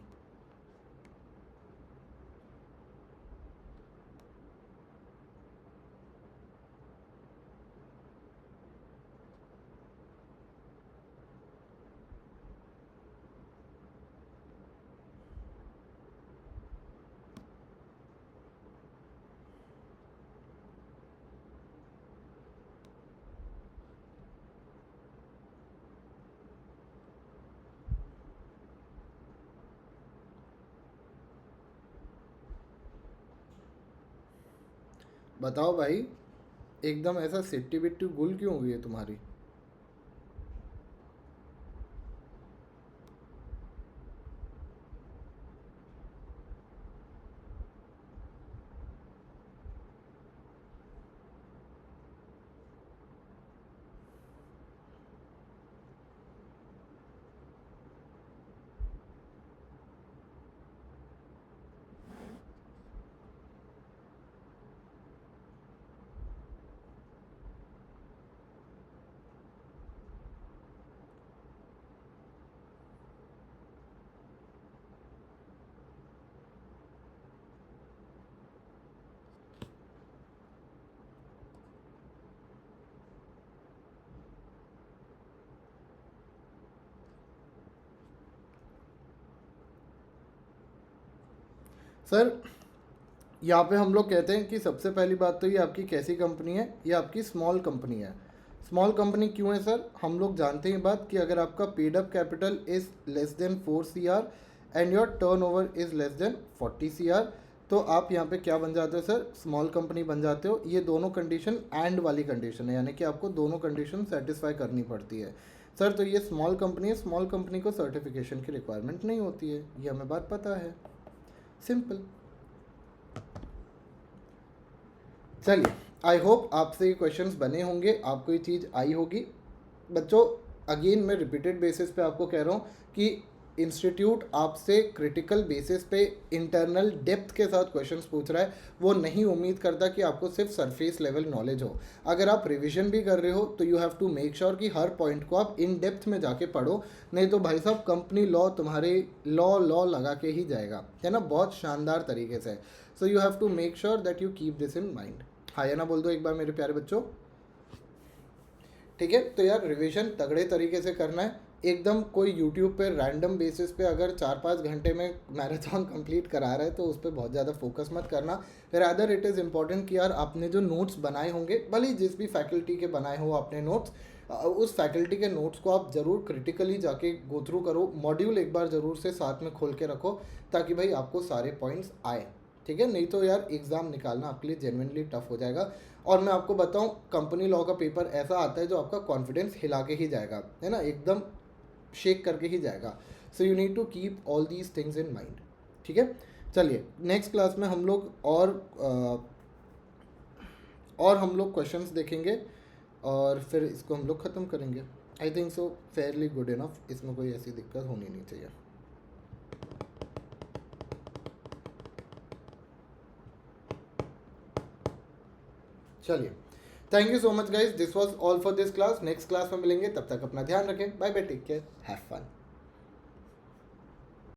बताओ भाई, एकदम ऐसा सिट्टी बिट्टी गुल क्यों हो गई है तुम्हारी? सर यहाँ पे हम लोग कहते हैं कि सबसे पहली बात तो ये आपकी कैसी कंपनी है, ये आपकी स्मॉल कंपनी है। स्मॉल कंपनी क्यों है सर? हम लोग जानते हैं बात कि अगर आपका paid up capital is less than 4 CR and your turnover is less than 40 CR, तो आप यहाँ पे क्या बन जाते हो सर? स्मॉल कंपनी बन जाते हो। ये दोनों कंडीशन एंड वाली कंडीशन है, यानी कि आपको दोनों कंडीशन सेटिस्फाई करनी पड़ती है सर। तो ये स्मॉल कंपनी है, स्मॉल कंपनी को सर्टिफिकेशन की रिक्वायरमेंट नहीं होती है, ये हमें बात पता है, सिंपल। चलिए, आई होप आपसे ये क्वेश्चंस बने होंगे, आपको ये चीज़ आई होगी। बच्चों अगेन मैं रिपीटेड बेसिस पे आपको कह रहा हूँ कि इंस्टीट्यूट आपसे क्रिटिकल बेसिस पे इंटरनल डेप्थ के साथ क्वेश्चंस पूछ रहा है। वो नहीं उम्मीद करता कि आपको सिर्फ सरफेस लेवल नॉलेज हो। अगर आप रिवीजन भी कर रहे हो तो you have to make sure कि हर पॉइंट को आप इन डेप्थ में जाके पढ़ो, नहीं तो भाई साहब कंपनी लॉ तुम्हारे लॉ लगा के ही जाएगा, है ना, बहुत शानदार तरीके से। So you have to make sure that you keep this in mind. हाँ या ना बोल दो एक बार मेरे प्यारे बच्चों। ठीक है। तो यार रिवीजन तगड़े तरीके से करना है एकदम। कोई यूट्यूब पे रैंडम बेसिस पे अगर 4-5 घंटे में मैराथन कंप्लीट करा रहा है तो उस पर बहुत ज़्यादा फोकस मत करना। रादर इट इज़ इम्पॉर्टेंट कि यार आपने जो नोट्स बनाए होंगे, भले ही जिस भी फैकल्टी के बनाए हो आपने नोट्स, उस फैकल्टी के नोट्स को आप ज़रूर क्रिटिकली जाके गो थ्रू करो। मॉड्यूल एक बार ज़रूर से साथ में खोल के रखो ताकि भाई आपको सारे पॉइंट्स आए, ठीक है। नहीं तो यार एग्ज़ाम निकालना आपके लिए जेन्युइनली टफ हो जाएगा। और मैं आपको बताऊं, कंपनी लॉ का पेपर ऐसा आता है जो आपका कॉन्फिडेंस हिला के ही जाएगा, है ना, एकदम शेक करके ही जाएगा। So you need to keep all these things in mind, ठीक है। चलिए नेक्स्ट क्लास में हम लोग और हम लोग क्वेश्चंस देखेंगे और फिर इसको हम लोग ख़त्म करेंगे। I think so fairly good enough, इसमें कोई ऐसी दिक्कत होनी नहीं चाहिए। चलिए, thank you so much guys, this was all for this class. Next class में मिलेंगे, तब तक अपना ध्यान रखें। Bye bye, take care, have fun.